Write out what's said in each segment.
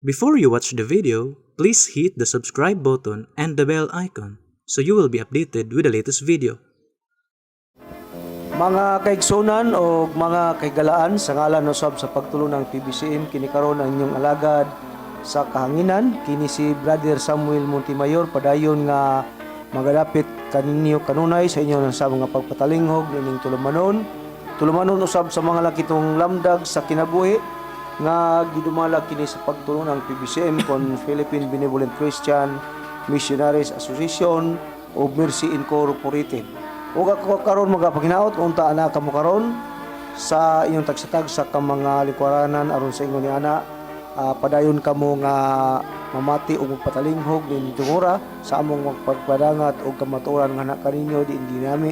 Before you watch the video, please hit the subscribe button and the bell icon so you will be updated with the latest video. Mga kaigsunan o mga kaigalaan sa ngalan usab sa pagtulong ng PBCM kini karon ang inyong alagad sa kahanginan kini si Brother Samuel Montemayor padayon nga magadapit kaninyo kanunay sa inyo sa mga pagpatalinghog nining tulumanon usab sa mga lakitong lamdag sa kinabuhi nga gidumala kini sa pagtulong ng PBCM kon Philippine Benevolent Christian Missionaries Association o Mercy Incorporated. O ako karon magapaginaot unta ana kamo karon sa inyong tagsatag sa mga likwaranan aron sa ingon ni ana padayon kamo nga mamati og patalinghog nin tungora sa among magpagpadangat og kamatuoran nga kaninyo di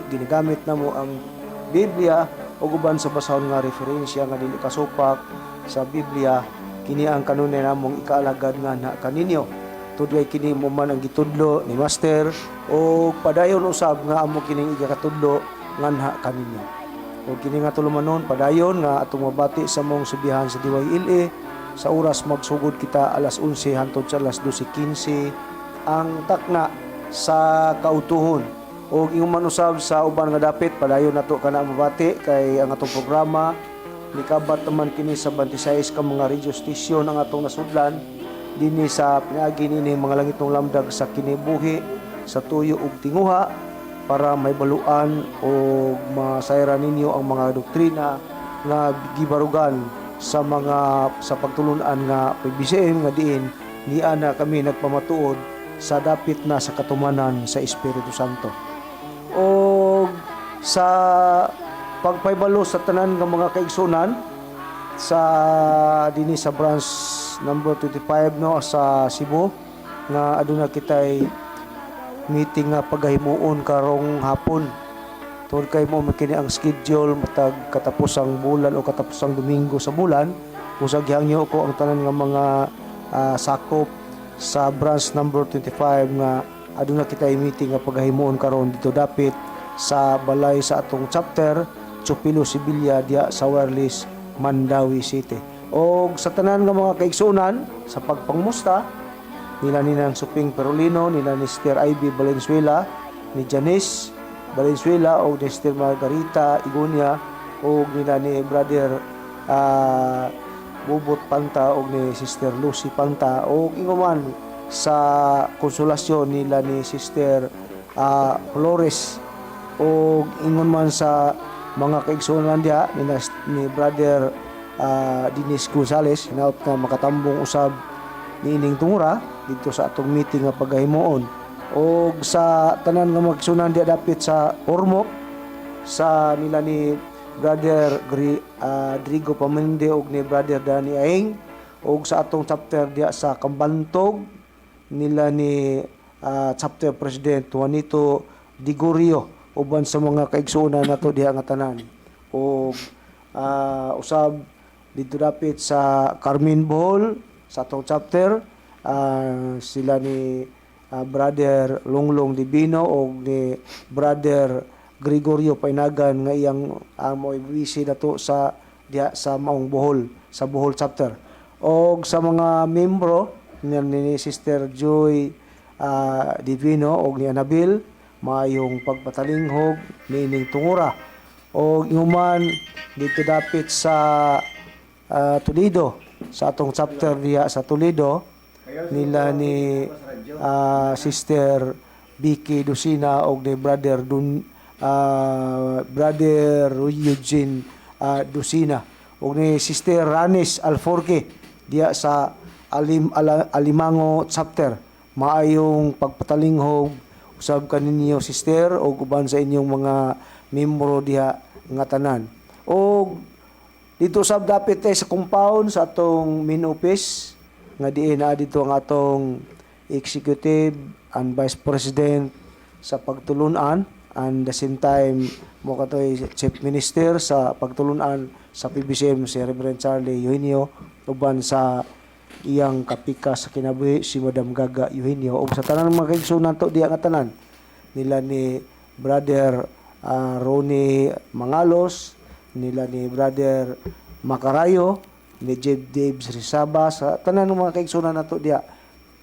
ginagamit namo ang Biblia ug uban sa basahon nga referensya nga dili kasupak sa Biblia kini ang kanunay namong ikaalagad nga na kaninyo. Tudlay kini mo man ang gitudlo ni Master o padayon usab nga amo kining ikatudlo nganha kaninyo. O kini nga tulumanon padayon nga atong mabati sa mong subihan sa DYLA sa oras magsugod kita alas 11 hangtod sa alas 12:15 ang takna sa kautuhon. O ingon man usab sa uban nga dapit padayon nato kana mabati kay ang atong programa nikabat naman kini sa 26 ka mga radio station ang atong nasudlan dinhi sa pinaagi nini mga langitong lamdag sa kinibuhi sa tuyo ug tinguha para may baluan o masayra ninyo ang mga doktrina nga gibarugan sa pagtulunan nga PBCM nga diin ni ana kami nagpamatuod sa dapit na sa katumanan sa Espiritu Santo. O sa pagpaybalo sa tanan nga mga kaigsunan sa dinhi sa branch number 25 no sa Cebu nga aduna kitay meeting nga pagahimuon karong hapon tungod kay mo kini ang schedule matag katapusang bulan o katapusang Domingo sa bulan usag gihangyo ko ang tanan nga mga sakop sa branch number 25 nga aduna kitay meeting nga pagahimuon karon dito dapit sa balay sa atong chapter Chupilo Sibilya diya sa Wireless Mandawi City. O sa tanan nga mga kaigsunan sa pagpangmusta nila ni nang Suping Perolino, nila ni Sister Ivy Valenzuela, ni Janice Valenzuela o ni Sister Margarita Igunia o nila ni Brother Bubot Panta o ni Sister Lucy Panta o inguman sa konsolasyon nila ni Sister Flores o ingon man sa mga kaigsunan diha ni Brother Dennis Gonzales hinaut nga makatambong usab niining tungura dito sa atong meeting nga pagahimuon o sa tanan nga magsunan diha dapit sa Ormoc sa nila ni Brother Drigo Pamende og ni Brother Danny Aing og sa atong chapter diha sa Kambantog nila ni chapter President Juanito Digorio uban sa mga kaigsunan nato diha nga tanan o usab dito dapit sa Carmen Bohol sa atong chapter sila ni Brother Longlong Divino o ni Brother Gregorio Painagan nga iyang mo ibisi nato sa diha sa Maong Bohol sa Bohol chapter o sa mga membro ni Sister Joy Divino o ni Anabel mayong pagpatalinghog niining tungura o inuman dito dapit sa Toledo sa atong chapter diha sa Toledo nila ni Sister Vicky Dusina o ni Brother Eugene Dusina o ni Sister Ranis Alforque diha sa Alimango chapter maayong pagpatalinghog usab kaninyo sister o uban sa inyong mga membro diha nga tanan. O dito sab dapit sa compound sa atong main office nga diin na dito ang atong executive and vice president sa pagtulunan and the same time mo katoy chief minister sa pagtulunan sa PBCM si Reverend Charlie Eugenio uban sa iyang kapika sa kinabuhi si Madam Gaga Eugenio o sa tanan mga kaigsunan to diya nga tanan nila ni Brother Ronnie Mangalos nila ni Brother Macarayo ni Dave Rizaba sa tanan ng mga kaigsunan nato diya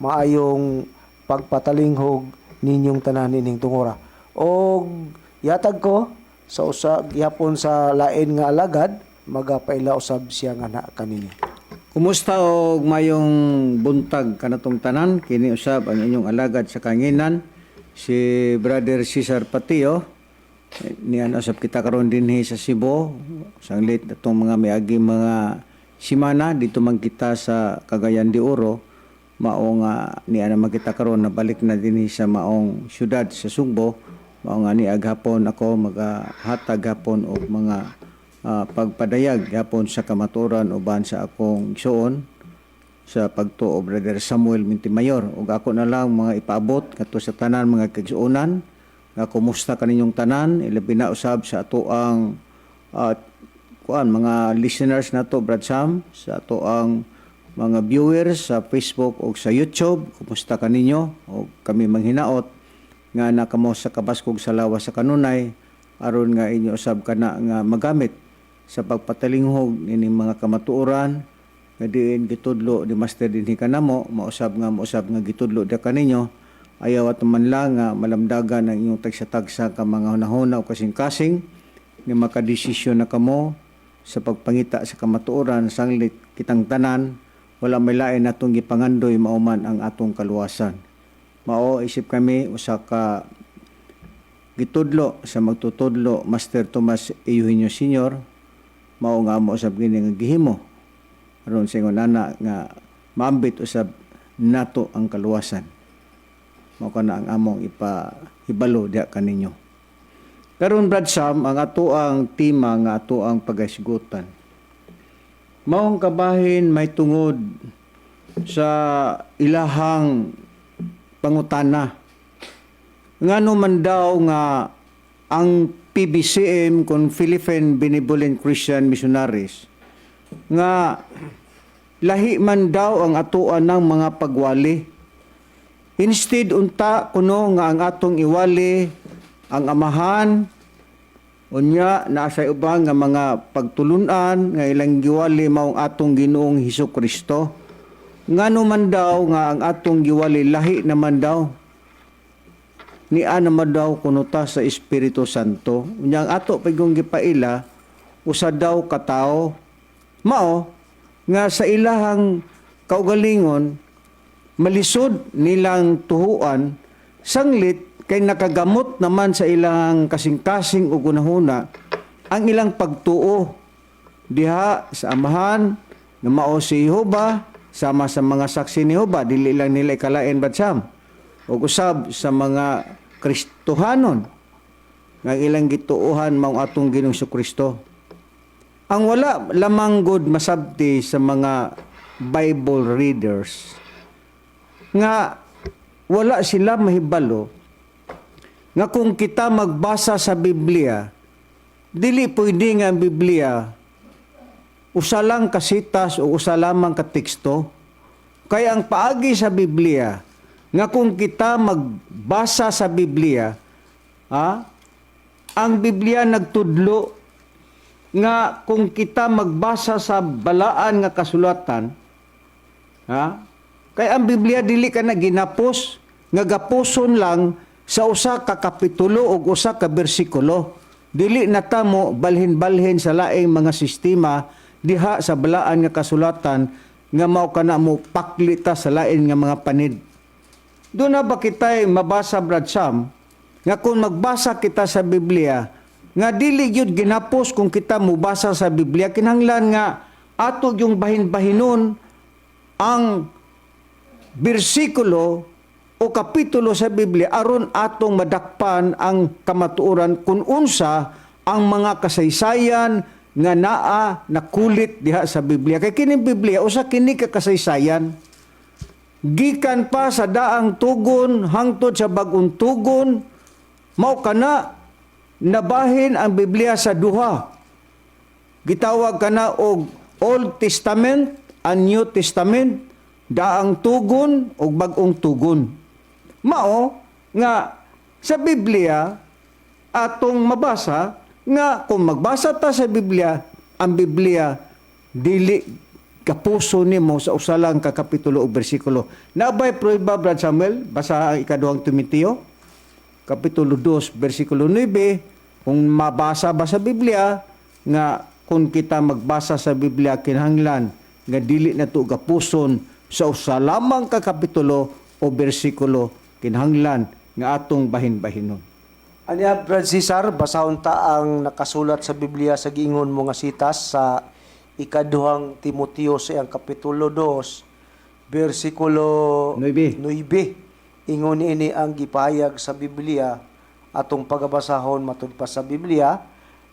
maayong pagpatalinghog ninyong tanan ining tungora. Og yatag ko sa usa gyapon sa lain nga alagad magapaila usab siya nga na kanini. Kumusta og mayong buntag kanatong tanan, kini usab ang inyong alagad sa kanginan si Brother Cesar Patio. Niyan usab kita karon dinhi sa Cebu, sanglit atong mga miagi mga simana dito man kita sa Cagayan de Oro. Mao nga niya naman kita karon nabalik na dinhi sa maong syudad sa Sugbo. Mao nga ni aghapon ako magahatag hapon og mga pagpadayag hapon sa kamaturan uban sa akong igsoon sa pagtuo Brother Samuel Mintimayor. Ug ako na lang mga ipaabot kadto sa tanan mga kaigsuonan nga kumusta kaninyong tanan, ilabi na usab sa ato ang mga listeners nato Brad Sam, sa ato ang mga viewers sa Facebook o sa YouTube. Kumusta kaninyo? O kami manghinaot nga nakamo sa kabaskog sa lawas sa kanunay aron nga inyo usab kana nga magamit sa pagpatalinghog ini mga kamatuoran nga diin gitudlo ni Master dinhi kanamo mausab nga gitudlo da kaninyo. Ayaw at man lang nga malamdagan ang inyong tagsa-tagsa ka mga hunahuna o kasing-kasing nga makadesisyon na kamo sa pagpangita sa kamatuoran sanglit kitang tanan wala may lain natong gipangandoy mauman ang atong kaluwasan. Mao isip kami usa ka gitudlo sa magtutudlo Master Tomas Eugenio Sr. Mao nga mo usab gini nga gihimo aron sa ingon ana nga maambit usab nato ang kaluwasan. Mao kana ang among ipahibalo diha kaninyo. Karon Brad Sam ang ato ang tema nga ato ang pagasigutan. Maong kabahin may tungod sa ilahang pangutana. Ngano man daw nga ang PBCM kon Philippine Benevolent Christian Missionaries nga lahi man daw ang atuan ng mga pagwali. Instead unta kuno nga ang atong iwali ang amahan unya nasa ubang nga mga pagtulunan nga ilang giwali maong atong Ginoong Hesukristo. Ngano man daw nga ang atong giwali lahi naman daw niya naman daw kuno ta sa Espiritu Santo. Unya ang ato pagong gipaila usa daw ka tawo mao nga sa ilahang kaugalingon malisod nilang tuhuan sanglit kay nakagamot naman sa ilang kasing-kasing ug unahuna ang ilang pagtuo diha sa amahan nga mao si Jehova sama sa mga saksi ni Jehova dili lang nila ikalain badsam ug usab sa mga Kristohanon nga ilang gituohan mao atong Ginoong Kristo. Ang wala lamang gud masabti sa mga Bible readers nga wala sila mahibalo nga kung kita magbasa sa Biblia, dili pwede nga ang Biblia usa lang kasitas o usa lamang ka teksto. Kaya ang paagi sa Biblia, nga kung kita magbasa sa Biblia, ang Biblia nagtudlo nga kung kita magbasa sa balaan nga kasulatan, kaya ang Biblia dili ka na ginapos, nga gapuson lang sa usa ka kapitulo o usa ka bersikulo. Dili na tamo balhin-balhin sa laing mga sistema diha sa balaan nga kasulatan nga mao kana mo paklita sa lain nga mga panid. Doon na ba kita'y mabasa Brad Sam nga kung magbasa kita sa Biblia nga dili gyud ginapos kung kita mubasa sa Biblia kinahanglan nga ato yung bahin-bahinon ang bersikulo o kapitulo sa Biblia aron atong madakpan ang kamatuoran kung unsa ang mga kasaysayan nga naa nakulit diha sa Biblia. Kay kining Biblia usa kini ka kasaysayan gikan pa sa daang tugon hangtod sa bag-ong tugon mao kana nabahin ang Biblia sa duha. Gitawag kana og Old Testament and New Testament, daang tugon o bag-ong tugon. Mao nga sa Biblia atong mabasa nga kung magbasa ta sa Biblia, ang Biblia dili kapuso nimo sa usalang ka kapitulo o bersikulo. Nabay prueba, Brad Samuel, basa ang ikaduhang Timoteo, kapitulo 2, bersikulo 9, kung mabasa ba sa Biblia, nga kung kita magbasa sa Biblia, kinahanglan, nga dili na to kapuson sa usalamang ka kapitulo o bersikulo, kinahanglan, nga atong bahin-bahinon. Anya, Brad Cesar, basahon ta ang nakasulat sa Biblia sa giingon mo nga sitas sa ikaduhang Timoteo sa iyang kapitulo 2, bersikulo 9. 9. Ingon ini ang gipahayag sa Biblia atong pagabasahon matud pa sa Biblia,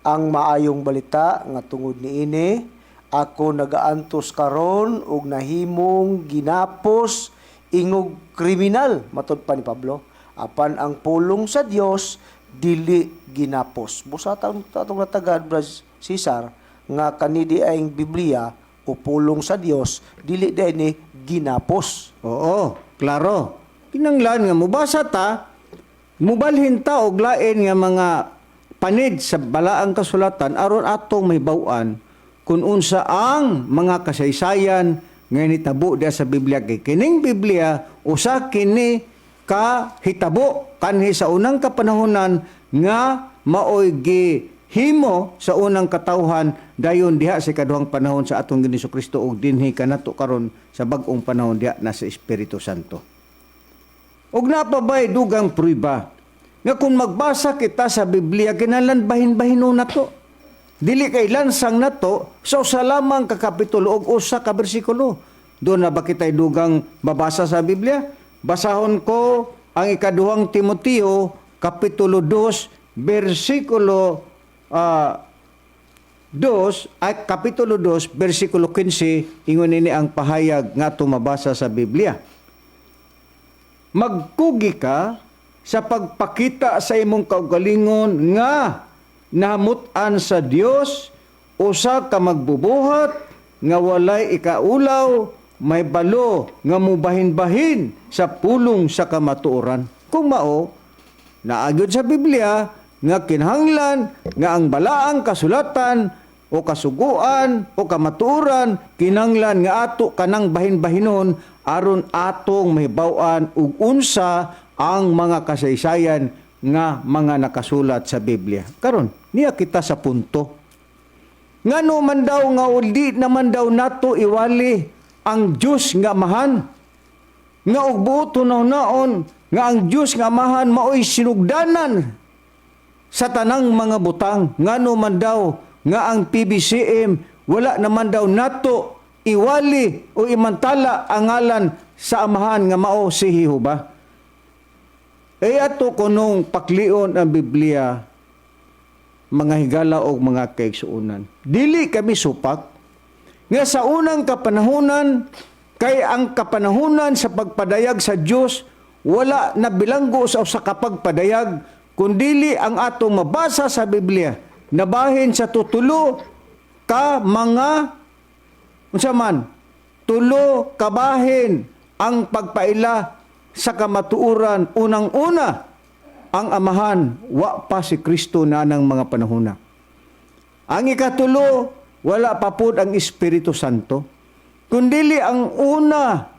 ang maayong balita nga tungod niini ako nagaantos karon og nahimong ginapos ingog kriminal matud pa ni Pablo, apan ang pulong sa Dios dili ginapos. Busa atong natagad, Brad Cesar, nga kanidi ay Biblia o pulong sa Dios dili day ni ginapos. Oo, klaro. Kinanglan nga mubasa ta, mubalhin ta og lain nga mga panid sa balaang kasulatan aron atong may baw-an kung unsa ang mga kasaysayan nga nitabo diha sa Biblia. Kay kining Biblia usa kini ka hitabo kanhi sa unang kapanahonan nga maoy gihimo sa unang katawhan dayon diha sa ikaduhang panahon sa atong Ginoong Kristo ug dinhi kanato karon sa bag-ong panahon diha na sa Espiritu Santo. Ug napabay dugang prueba nga kung magbasa kita sa Biblia kinahanglan bahin-bahinon nato. Dili kay lansang nato sa usa lamang ka kapitulo ug usa ka bersikulo. Doon na ba kita'y dugang babasa sa Biblia? Basahon ko ang ikaduhang Timoteo, kapitulo 2, bersikulo 2, ay kapitulo 2, bersikulo 15, ingon ini ang pahayag nga tumabasa sa Biblia. Magkugi ka sa pagpakita sa imong kaugalingon nga nahamutan sa Dios, usa ka magbubuhat nga walay ikaulaw, may balo nga mubahin-bahin sa pulong sa kamatuoran. Kung mao, naagyon sa Biblia nga kinahanglan nga ang balaang kasulatan o kasuguan o kamatuoran kinahanglan nga ato kanang bahin-bahinon aron atong mahibaw-an ug unsa ang mga kasaysayan nga mga nakasulat sa Biblia. Karon, niya kita sa punto. Ngano man daw nga uli naman daw nato iwali ang Diyos nga amahan. Nga og buto naon nga ang Diyos nga amahan maoy sinugdanan sa tanang mga butang. Ngano man daw nga ang PBCM wala naman daw nato iwali o imantala ang ngalan sa amahan nga mao si Jehova. Ato kunong paklion ang Biblia, mga higala o mga kaigsuunan. Dili kami supak nga sa unang kapanahunan, kay ang kapanahunan sa pagpadayag sa Diyos, wala na bilanggo sa usa ka pagpadayag, kundili ang atong mabasa sa Biblia, nabahin sa tutulo ka mga, unsa man, tulo kabahin ang pagpaila sa kamatuuran. Unang-una, ang amahan, wa pa si Kristo na ng mga panahuna. Ang ikatulo, wala pa po ang Espiritu Santo. Kundili ang una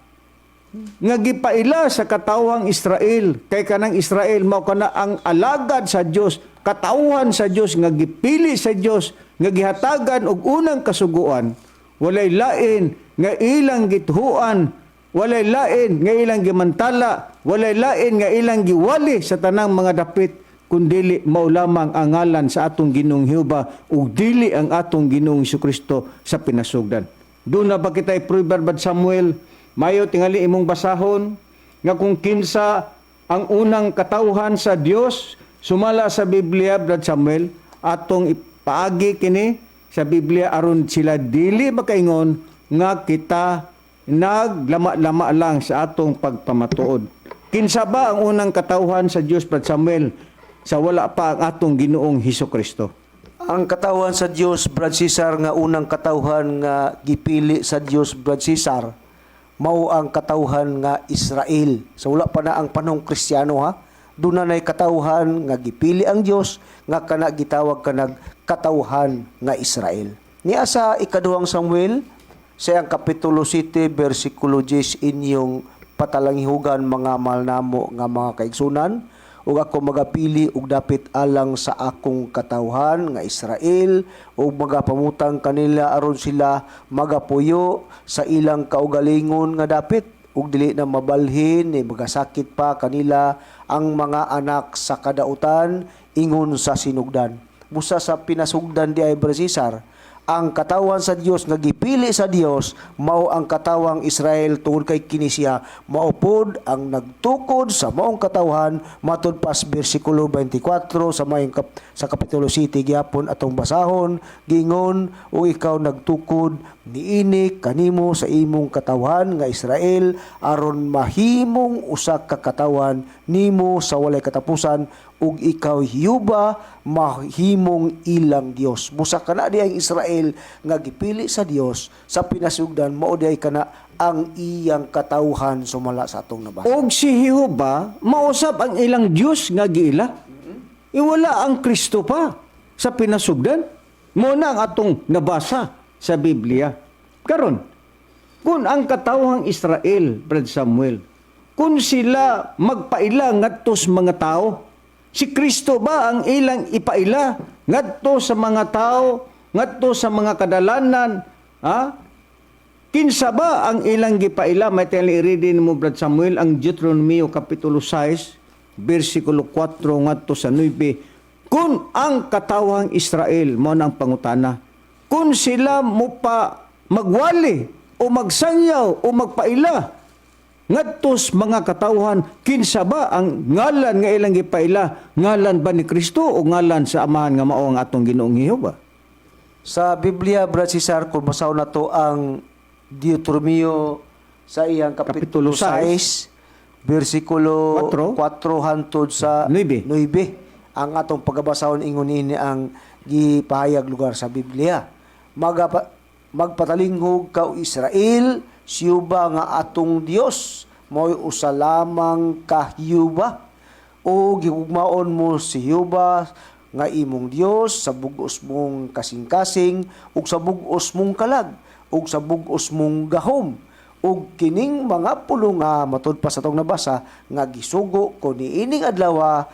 nga gipaila sa katawhang Israel, kay kanang Israel mao kana ang alagad sa Dios, katawhan sa Dios nga gipili sa Dios, nga gihatagan og unang kasuguan. Walay lain nga ilang gituhuan, walay lain nga ilang gimantala, walay lain nga ilang giwali sa tanang mga dapit, kundili mao lamang ang ngalan sa atong Ginoong Jehova ug dili ang atong Ginoong Jesucristo sa pinasugdan. Doon na ba kita'y prueba, Brad Samuel, mayo tingali imong basahon nga kung kinsa ang unang katawhan sa Dios sumala sa Biblia, Brad Samuel, atong ipaagi kini sa Biblia aron sila dili makaingon nga kita naglama-lama lang sa atong pagpamatuod. Kinsa ba ang unang katawhan sa Dios, Brad Samuel, sa wala pa ang atong Ginoong Hesukristo? Ang katawhan sa Dios, Brad Cesar, nga unang katawhan nga gipili sa Dios, Brad Cesar, mao ang katawhan nga Israel. So wala pa na ang panahong Kristiyano, ha? Doon na katawhan nga gipili ang Dios nga kana gitawag kanag katawhan nga Israel. Niya sa ikaduhang Samuel, sa iyang kapitulo 7 bersikulo 10 inyong patalangihugan mga malnamo nga mga kaigsunan, ug ako magapili ug dapit alang sa akong katawhan nga Israel, ug magapamutang kanila aron sila magapuyo sa ilang kaugalingon nga dapit, ug dili na mabalhin ni magasakit pa kanila ang mga anak sa kadautan ingon sa sinugdan. Busa sa pinasugdan di ay Cesar, ang katawan sa Dios nga gipili sa Dios mao ang katawang Israel tungod kay kini siya maupod ang nagtukod sa maong katawhan matud pas bersikulo 24 sa kapitulo 7 gyapon atong basahon gingon o ikaw nagtukod niini kanimo sa imong katawhan nga Israel aron mahimong usa ka katawan nimo sa walay katapusan ug ikaw hiyuba mahimong ilang Dios. Busa kana di ang Israel nga gipili sa Dios sa pinasugdan mao di kana ang iyang katawhan sumala sa atong nabasa. Og si Jehova mausap ang ilang Dios nga giila. Iwala ang Kristo pa sa pinasugdan. Mo na ang atong nabasa sa Biblia. Karon, kung ang katawhang Israel, Brad Samuel, kung sila magpaila ngadtos mga tao, si Kristo ba ang ilang ipaila ngadto sa mga tao, ngadto sa mga kadalanan, ha? Kinsa ba ang ilang gipaila? May i-read mo, Brad Samuel, ang Deuteronomio Kapitulo 6, versikulo 4 ngadto sa 9. Kung ang katawhang Israel, mo nang pangutana, kung sila mo pa magwali o magsanyaw o magpaila, ngadtos mga katawhan, kinsa ba ang ngalan nga ilang gipaila? Ngalan ba ni Kristo o ngalan sa amahan nga mao ang atong Ginoong Jehova? Sa Biblia, Brad Cesar, kung basaw na to ang Deuteronomio sa iyang kapitulo 6, versikulo 4 hantod sa 9. Ang atong pagbasahon ingon ini ang gipahayag lugar sa Biblia. Magpatalinghog ka o Israel, siyuba nga atong Dios, mo'y usa lamang ka Hiyuba, o gihugmaon mo si Hiyuba nga imong Dios sa bugos mong kasing-kasing, ug sa bugos mong kalag, ug sa bugos mong gahom, ug kining mga pulo nga matud pa sa tong nabasa nga gisugo ko niining adlaw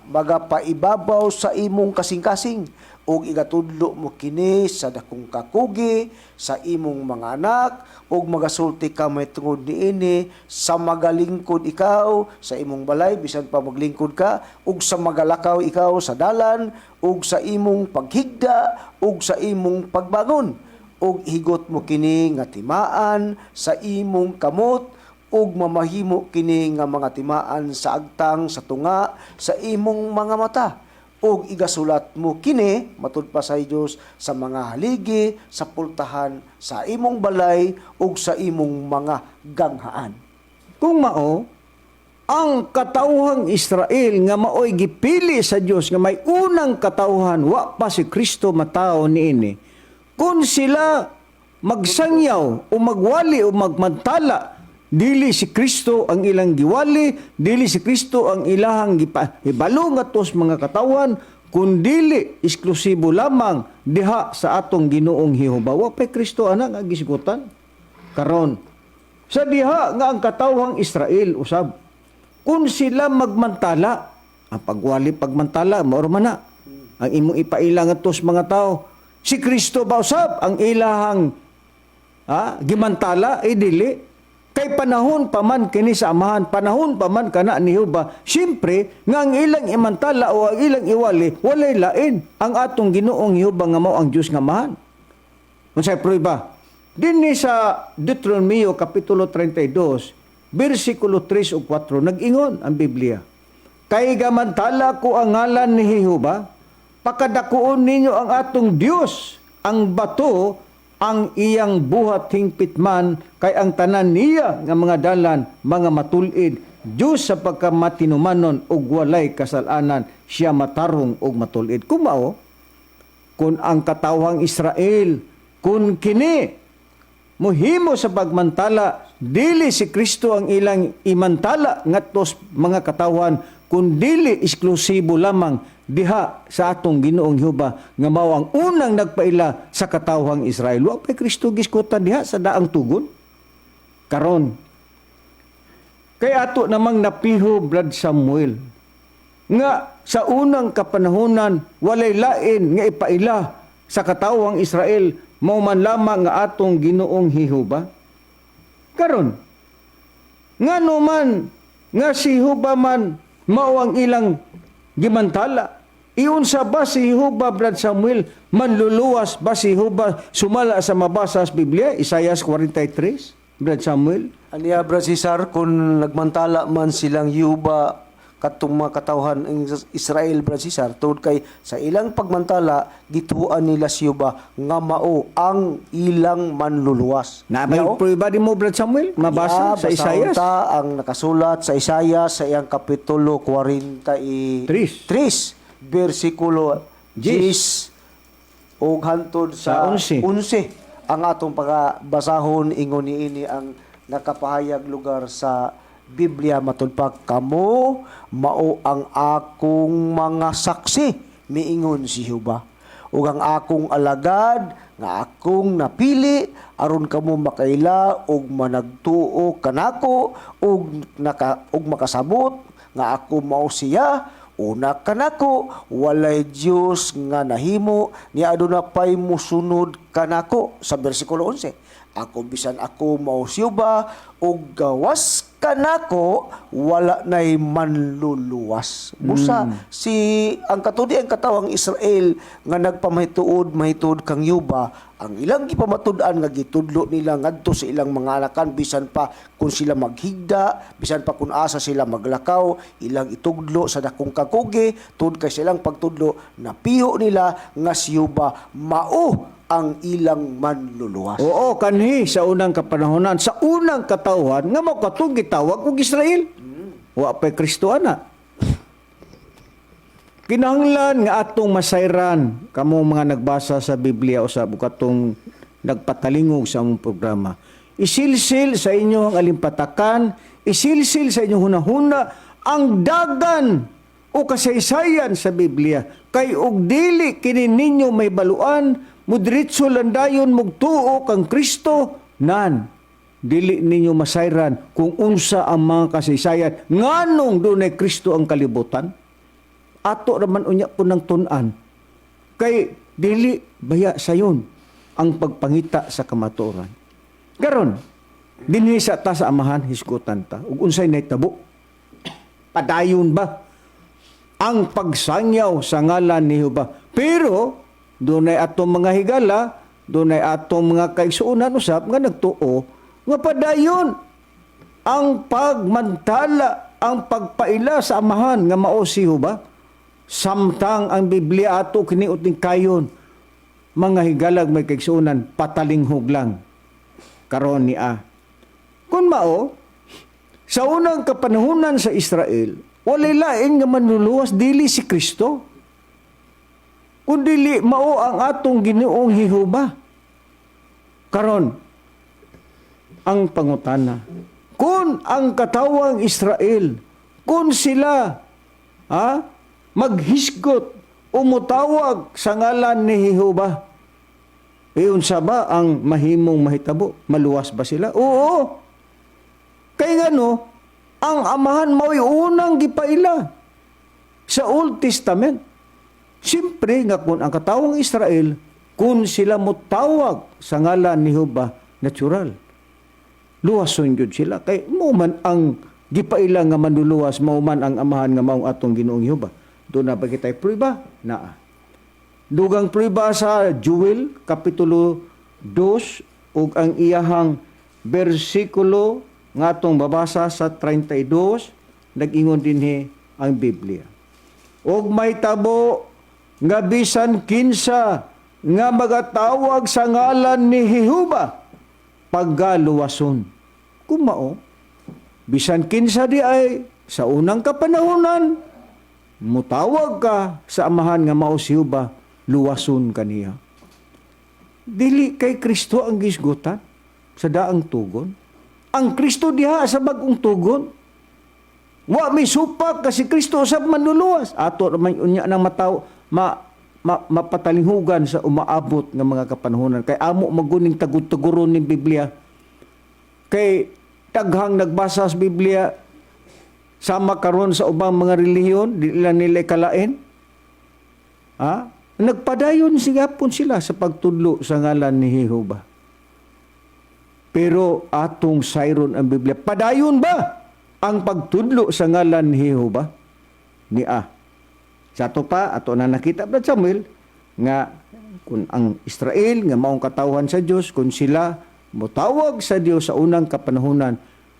magapaibabaw sa imong kasing-kasing, ug igatudlo mo kini sa dakong kakugi sa imong mga anak, ug magasulti ka may tungod niini sa magalingkod ikaw sa imong balay bisan pa maglingkod ka, ug sa magalakaw ikaw sa dalan, ug sa imong paghigda, ug sa imong pagbangon, ug higot mo kini nga timaan sa imong kamot, ug mamahimo kini nga mga timaan sa agtang sa tunga sa imong mga mata, ug igasulat mo kini matud pa sa Dios sa mga haligi sa pultahan sa imong balay ug sa imong mga ganghaan. Kung mao, ang katawhang Israel nga maoy gipili sa Dios nga may unang katawhan, wa pa si Kristo matao niini. Kung sila magsangyaw o magwali o magmantala, dili si Kristo ang ilang giwali, dili si Kristo ang ilahang ibalo ngatos mga katawan, kundili eksklusibo lamang diha sa atong Ginoong Jehova. Wa pay Kristo ana nga gisgutan. Karon sa diha nga ang katawhang Israel usab, kung sila magmantala, ang pagwali pagmantala mao man na ang imong ipaila ngatos mga tao, si Kristo ba usab ang ilahang gimantala? Dili. Kay panahon pa man kini sa amahan, panahon pa man kana ni Jehova, siyempre nga ang ilang imantala o ang ilang iwali, walay lain ang atong Ginoong Jehova nga mao ang Dios nga amahan. Unsay prueba? Dinhi sa Deuteronomio Kapitulo 32, versikulo 3 o 4, nag-ingon ang Biblia, kay gamantala ko ang ngalan ni Jehova, pakadakuon ninyo ang atong Dios, ang bato, ang iyang buhat hingpit man, kay ang tanan niya nga mga dalan, mga matulid, Diyos sa pagkamatinumanon ug walay kasalanan, siya matarong ug matulid. Kumao, kung ang katawhang Israel, kung kini, muhimo sa pagmantala, dili si Kristo ang ilang imantala ngadtos mga katawhan, kung dili eksklusibo lamang diha sa atong Ginoong Jehova nga mao ang unang nagpaila sa katawhang Israel. Wa pay Kristo giskutan diha sa daang tugon. Karon kay ato namang napiho Brad Samuel nga sa unang kapanahonan walay lain nga ipaila sa katawhang Israel mao man lamang nga atong Ginoong Jehova. Karon ngano man nga si Jehova man mao ang ilang gimantala. Iunsa ba si Jehova, Brad Samuel? Manluluwas ba si Jehova sumala sa mabasa sa Biblia? Isaiah 43, Brad Samuel. Aniya, Brad Cesar, kung nagmantala man silang Yuba katong mga katawhan ng Israel, Brad Cesar, tungod kay sa ilang pagmantala, gituan nila si Yuba nga mao ang ilang manluluwas. Nabay prueba di mo, Brad Samuel? Mabasa sa Isaiah? Ang nakasulat sa Isaiah sa iyang kapitulo 43, versikulo 10 ug hantod sa 11 ang atong pagabasahon ingon niini ang nakapahayag lugar sa Biblia matulpak kamo mao ang akong mga saksi miingon si Jehova ug ang akong alagad nga akong napili aron kamo makaila ug managtuo kanako ug makasabot nga ako mao siya. Una kanako, walay Diyos nga nahimo, niya aduna pay musunod kanako. Sa versikulo 11, ako bisan ako mausyuba, o gawas kanako, wala na'y manluluwas. Busa, ang katudi ang katawang Israel, nga mahituod kang yuba, ang ilang gipamatud-an nga gitudlo nila ngadto sa ilang mga anakan bisan pa kung sila maghigda, bisan pa kung asa sila maglakaw, ilang itudlo sa dakong kakugi tud kay silang pagtudlo napiho nila nga siyuba mao ang ilang manluluwas. Oo, kanhi sa unang kapanahonan, sa unang katawhan nga mao katong gitawag og Israel. Wa pay Kristo ana. Kinahanglan nga atong masayran kamo mga nagbasa sa Biblia o sa bukatong nagpatalingog sa among programa. Isilsil sa inyong alimpatakan, isilsil sa inyong hunahuna ang dagan o kasaysayan sa Biblia. Kay og dili kini ninyo may baluan, mudritso landayon mugtuo kang Kristo nan. Dili ninyo masayran kung unsa ang mga kasaysayan nganong dunay Kristo ang kalibutan. Ato raman unya po ng tunan. Kay dili baya sayon ang pagpangita sa kamatuoran. Karon, dinhi sa ta sa amahan hisgutan ta. Ug unsay nahitabo? Padayon ba ang pagsangyaw sa ngalan ni Jehova? Pero dunay atong mga higala, dunay atong mga kaigsuonan usab nga nagtuo nga padayon ang pagmantala, ang pagpaila sa amahan nga mao si Jehova. Samtang ang Biblia ato kiniuting kayon, mga higalag may kaigsuonan, patalinghog lang. Karon ni Kung mao, sa unang kapanahunan sa Israel, walay lain nga manluluwas dili si Kristo. Kundi mao ang atong Ginoong Jehova. Karon, ang pangutana, kung ang katawang Israel, kung sila, maghisgot o mutawag sa ngalan ni Jehova. Iyon sa ba ang mahimong mahitabo? Maluwas ba sila? Oo. Kay ngano, ang amahan mao'y unang gipaila sa Old Testament. Siyempre nga kung ang katawang Israel, kung sila mutawag sa ngalan ni Jehova, natural. Luwason yun sila. Kay mo man ang gipaila nga manluluwas, mo man ang amahan nga maong atong Ginoong Jehova. Doon na ba kita'y prueba? Naa. Dugang prueba sa Joel, Kapitulo 2, ug ang iyahang versikulo nga atong babasa sa 32, nag-ingon dinhi ang Biblia. Og may tabo nga bisan kinsa nga magatawag sa ngalan ni Jehova, paggaluwason. Kumao, bisan kinsa di ay sa unang kapanahunan, mutawag ka sa amahan nga mao si Jehova, luwason kaniya. Dili kay Kristo ang gisgutan sa daang tugon. Ang Kristo diha sa bagong tugon. Wa may supak kasi Kristo usab manluluwas. Ato naman unya nang mapatalinghugan sa umaabot nga mga kapanahonan. Kay amo maguning tagud-tuguron ni Biblia. Kay taghang nagbasa sa Biblia sama karon sa ubang mga relihiyon, di nila kalain. Ha? Nagpadayon sigapon sila sa pagtudlo sa ngalan ni Jehova. Pero atong sayron ang Biblia, padayon ba ang pagtudlo sa ngalan ni Jehova? Sa ato pa, ato na nakita Brad Samuel, nga kung ang Israel, nga maong katawhan sa Diyos, kung sila motawag sa Diyos sa unang kapanahunan,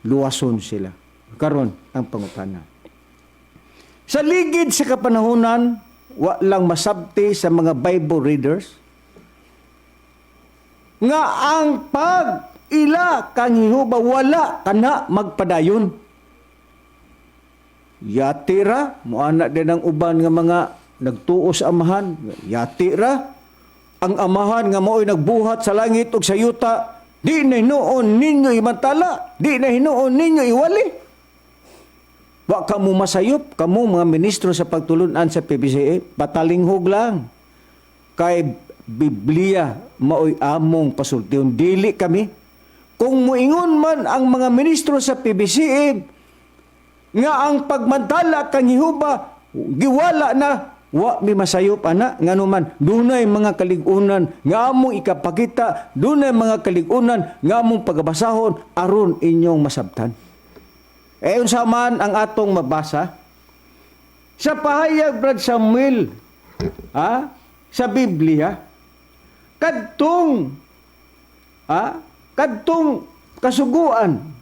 luwason sila. Karon ang pangutana. Sa ligid sa kapanahunan, wa lang masabti sa mga Bible readers, nga ang pag-ila kang Jehova wala kana magpadayon. Yatira, muana din ang uban nga mga nagtuo sa amahan. Yatira, ang amahan nga mao'y nagbuhat sa langit ug sa yuta, di na hinuon ninyo imantala, di na hinuon ninyo iwali. Wa kamo masayop, kamo mga ministro sa pagtulunan sa PBCA, patalinghog lang. Kay Biblia mao'y among pasultiyon, dili kami. Kung muingon man ang mga ministro sa PBCA, nga ang pagmantala kang Jehova giwala na, wa mi masayop ana nganuman dunay mga kaligunan nga among ikapakita, dunay mga kaligunan nga among pagabasahon aron inyong masabtan. Unsa man ang atong mabasa sa pahayag Brad Samuel sa Biblia kadtong kasuguan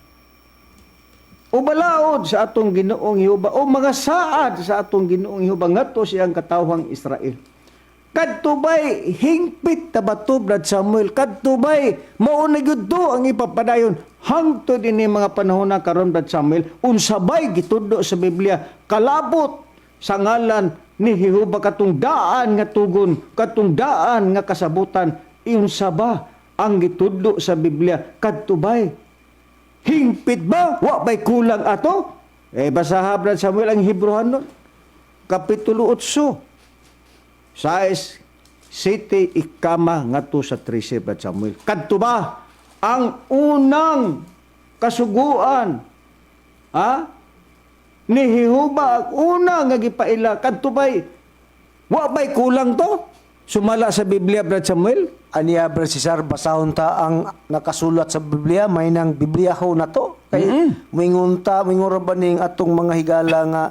o balaod sa atong Ginoong Jehova o mga saad sa atong Ginoong Jehova ngadto siyang katawhang Israel. Kadtubay hingpit ta bato Brad Samuel, kadtubay mao na gyud ang ipapadayon hangtod ini mga panahon na karon Brad Samuel, unsabay gitudlo sa Biblia kalabot sa ngalan ni Jehova katong daan nga tugon, katong daan nga kasabutan, unsaba ang gitudlo sa Biblia kadtubay. Hingpit ba? Wa ba'y kulang ato? Basaha Brad Samuel ang Hebrehanon. Kapitulo 8. Sais, siti ikama nga to sa 13 Brad Samuel. Kadto ba ang unang kasuguan ni Jehova, ang unang nga gipaila, kadto ba'y wa ba'y kulang to? Sumala sa Biblia Brad Samuel. Aniya Brad Cesar, basahon ta ang nakasulat sa Biblia, may nang Biblia ho na to. Kay mingon ba ning atong mga higala nga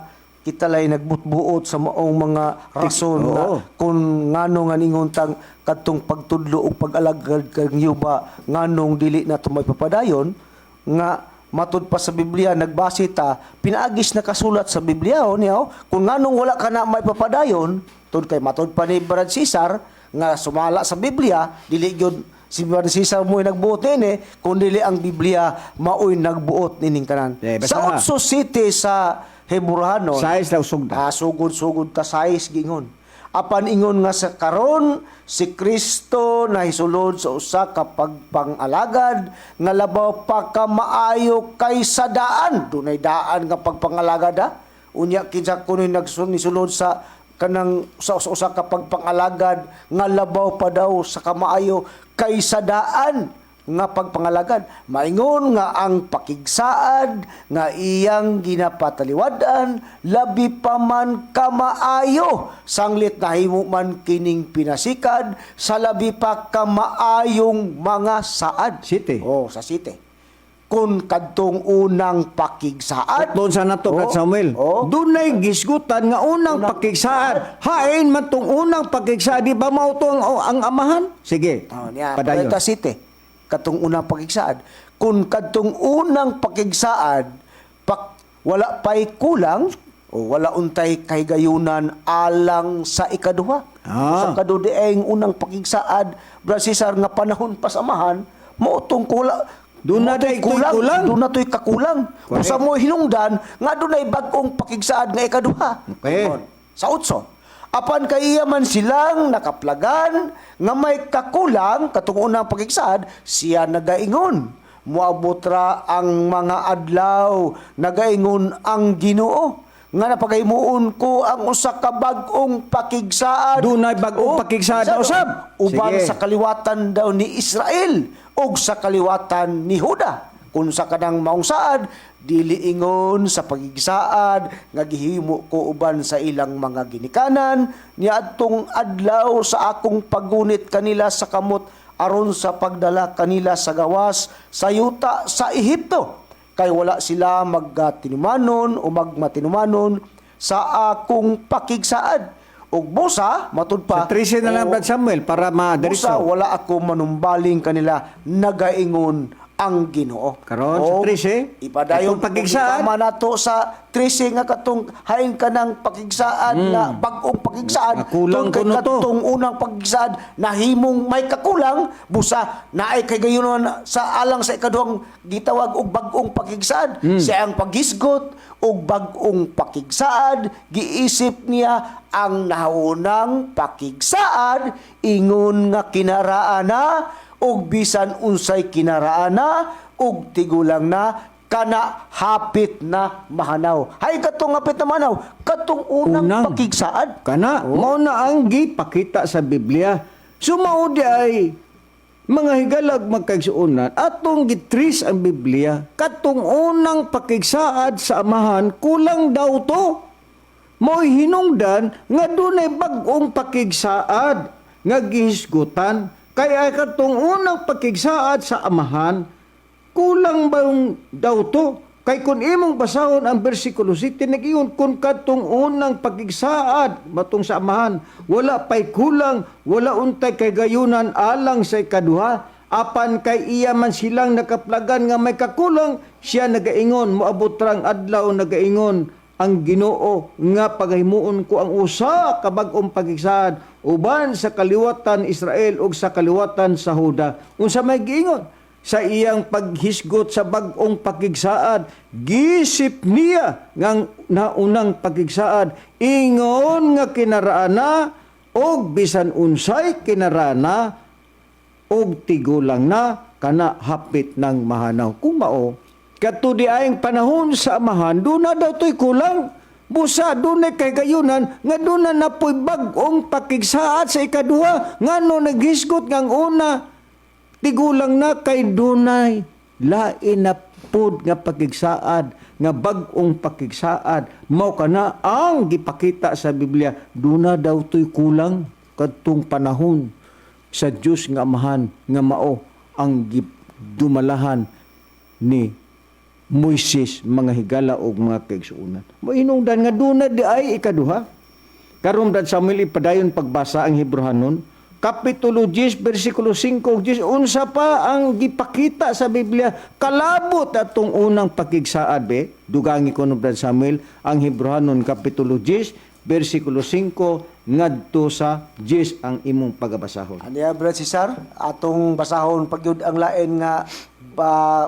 kita lay nagbutbuot sa maong mga rason na kung nganong nga ningon tang kadtong pagtudlo o pag-alagad kang Jehova nganong dili na to may papadayon nga matud pa sa Biblia nagbase ta pinaagis na kasulat sa Biblia niya kung nganong wala ka na may papadayon tud kay matud pa ni Brad Cesar nga sumala sa Biblia dili gyud si Brad Cesar mo'y nagbuot nini kun dili ang Biblia mao'y nagbuot nining tanan sa 8 city sa Hebrehanon sais daw sugda sugod ta sais gingon apan ingon nga sa karon si Kristo na hisulod sa usa ka pagpangalagad nga labaw pa ka maayo kaysa daan dunay daan nga pagpangalagad unya kinsa kunoy nagsulod sa kanang sa usa ka pagpangalagad nga labaw pa daw sa kamaayo kaysa daan nga pagpangalagad maingon nga ang pakigsaad nga iyang ginapataliwadan labi pa man kamaayo sanglit nahimo man kining pinasikad sa labi pa kamaayong mga saad City. sa city kun kadtong unang pakigsaad doon sa nato Brad Samuel dunay gisgutan nga unang pakigsaad hain man tong unang pakigsaad di ba mao to ang amahan sige padayon ta city katong unang pakigsaad kun kadtong unang pakigsaad wala pay kulang o wala untay kahigayunan alang sa ikaduha sa kadudieng unang pakigsaad Brad Cesar nga panahon pasamahan mo tong dunay kulang dunay kakulang usa mo hinungdan nga dunay bag-ong pakigsaad nga ikaduha sa 8 apan kaiya man silang nakaplagan nga may kakulang katong unang pakigsaad siya nagaingon moabot ra ang mga adlaw nagaingon ang Ginoo nga napagahimuon ko ang usa ka bag-ong pakigsaad. Dunay bag-ong pakigsaad na usab. Uban Sige. sa kaliwatan daw ni Israel ug sa kaliwatan ni Huda. Kung sa kanang maong saad, dili ingon sa pagigsaad nga gihimo ko uban sa ilang mga ginikanan niadtong adlaw sa akong pagunit kanila sa kamot aron sa pagdala kanila sa gawas sa yuta sa Ehipto. Kay wala sila magtinumanon o magmatinumanon sa akong pakigsaad. Ug busa, matud pa, Sa 13 na lang, Brad Samuel, para busa, madiretso. wala ako manumbaling kanila, nagaingon ang Ginoo. Karon sa 13, ipadayon katong pakigsaad. ipama nato sa 13 nga katong hain ka ng pakigsaad na bag-ong pakigsaad. Kulang Tungkol kuno to. katong unang pakigsaad na himong may kakulang busa naay kay gayonon sa alang sa ikaduhang gitawag og bag-ong pakigsaad. Siya ang paghisgot og bag-ong pakigsaad, giisip niya ang naunang pakigsaad ingon nga kinaraan na og bisan unsay kinaraan na og tigulang na kana hapit na mahanaw. Hay katong hapit na mahanaw, katong unang pakigsaad. Kana, mao na ang gipakita sa Biblia. Sumao di ay mga higalag magkaigsuonan atong gitris ang Biblia katong unang pakigsaad sa amahan kulang daw to. Mo'y hinungdan nga dunay bag-ong pakigsaad nga gihisgutan. Kaya katong unang pakigsaad sa amahan, kulang ba yung daw to? Kay kung imong basahon ang versikulo 7, nag-iyon kung katong unang pakigsaad matong sa amahan, wala pa'y kulang, wala untay kay gayunan alang sa ikaduha, apan kay iya man silang nakaplagan nga may kakulang, siya nagaingon, moabot rang adlaw nagaingon, ang Ginoo nga pagahimuon ko ang usa ka bag-ong pakigsaad uban sa kaliwatan Israel ug sa kaliwatan sa Huda. Unsa may giingon sa iyang paghisgot sa bag-ong pakigsaad, gisip niya nga naunang pakigsaad ingon nga kinaraana og bisan unsay kinaraana og tigulang na kana hapit ng mahanaw. Kung mao kato di ayong panahon sa amahan, doon na daw to'y kulang. Busa, doon ay kay gayunan, nga doon na napoy bag-ong pakigsaad sa ikaduha, nga no naghisgot ngang una, tigulang na kay dunay lain na pud nga pakigsaad, nga bag-ong pakigsaad, mao kana ang gipakita sa Biblia, doon na daw to'y kulang katong panahon sa Diyos nga amahan, nga mao ang dumalahan ni Moises, mga higala o mga kaigsuunan. Mainungdan nga doon na di ay ikaduha. Karon Brad Samuel, ipadayon pagbasa ang Hebrehanon, Kapitulo 10, versikulo 5, 10, unsa pa ang gipakita sa Biblia, kalabot atong unang pakigsaad, be. Dugangi ko no Brad Samuel, ang Hebrehanon, Kapitulo 10, versikulo 5, ngadto sa 10 ang imong pagabasahon. Aniya Brad Cesar, atong basahon pagyud ang lain nga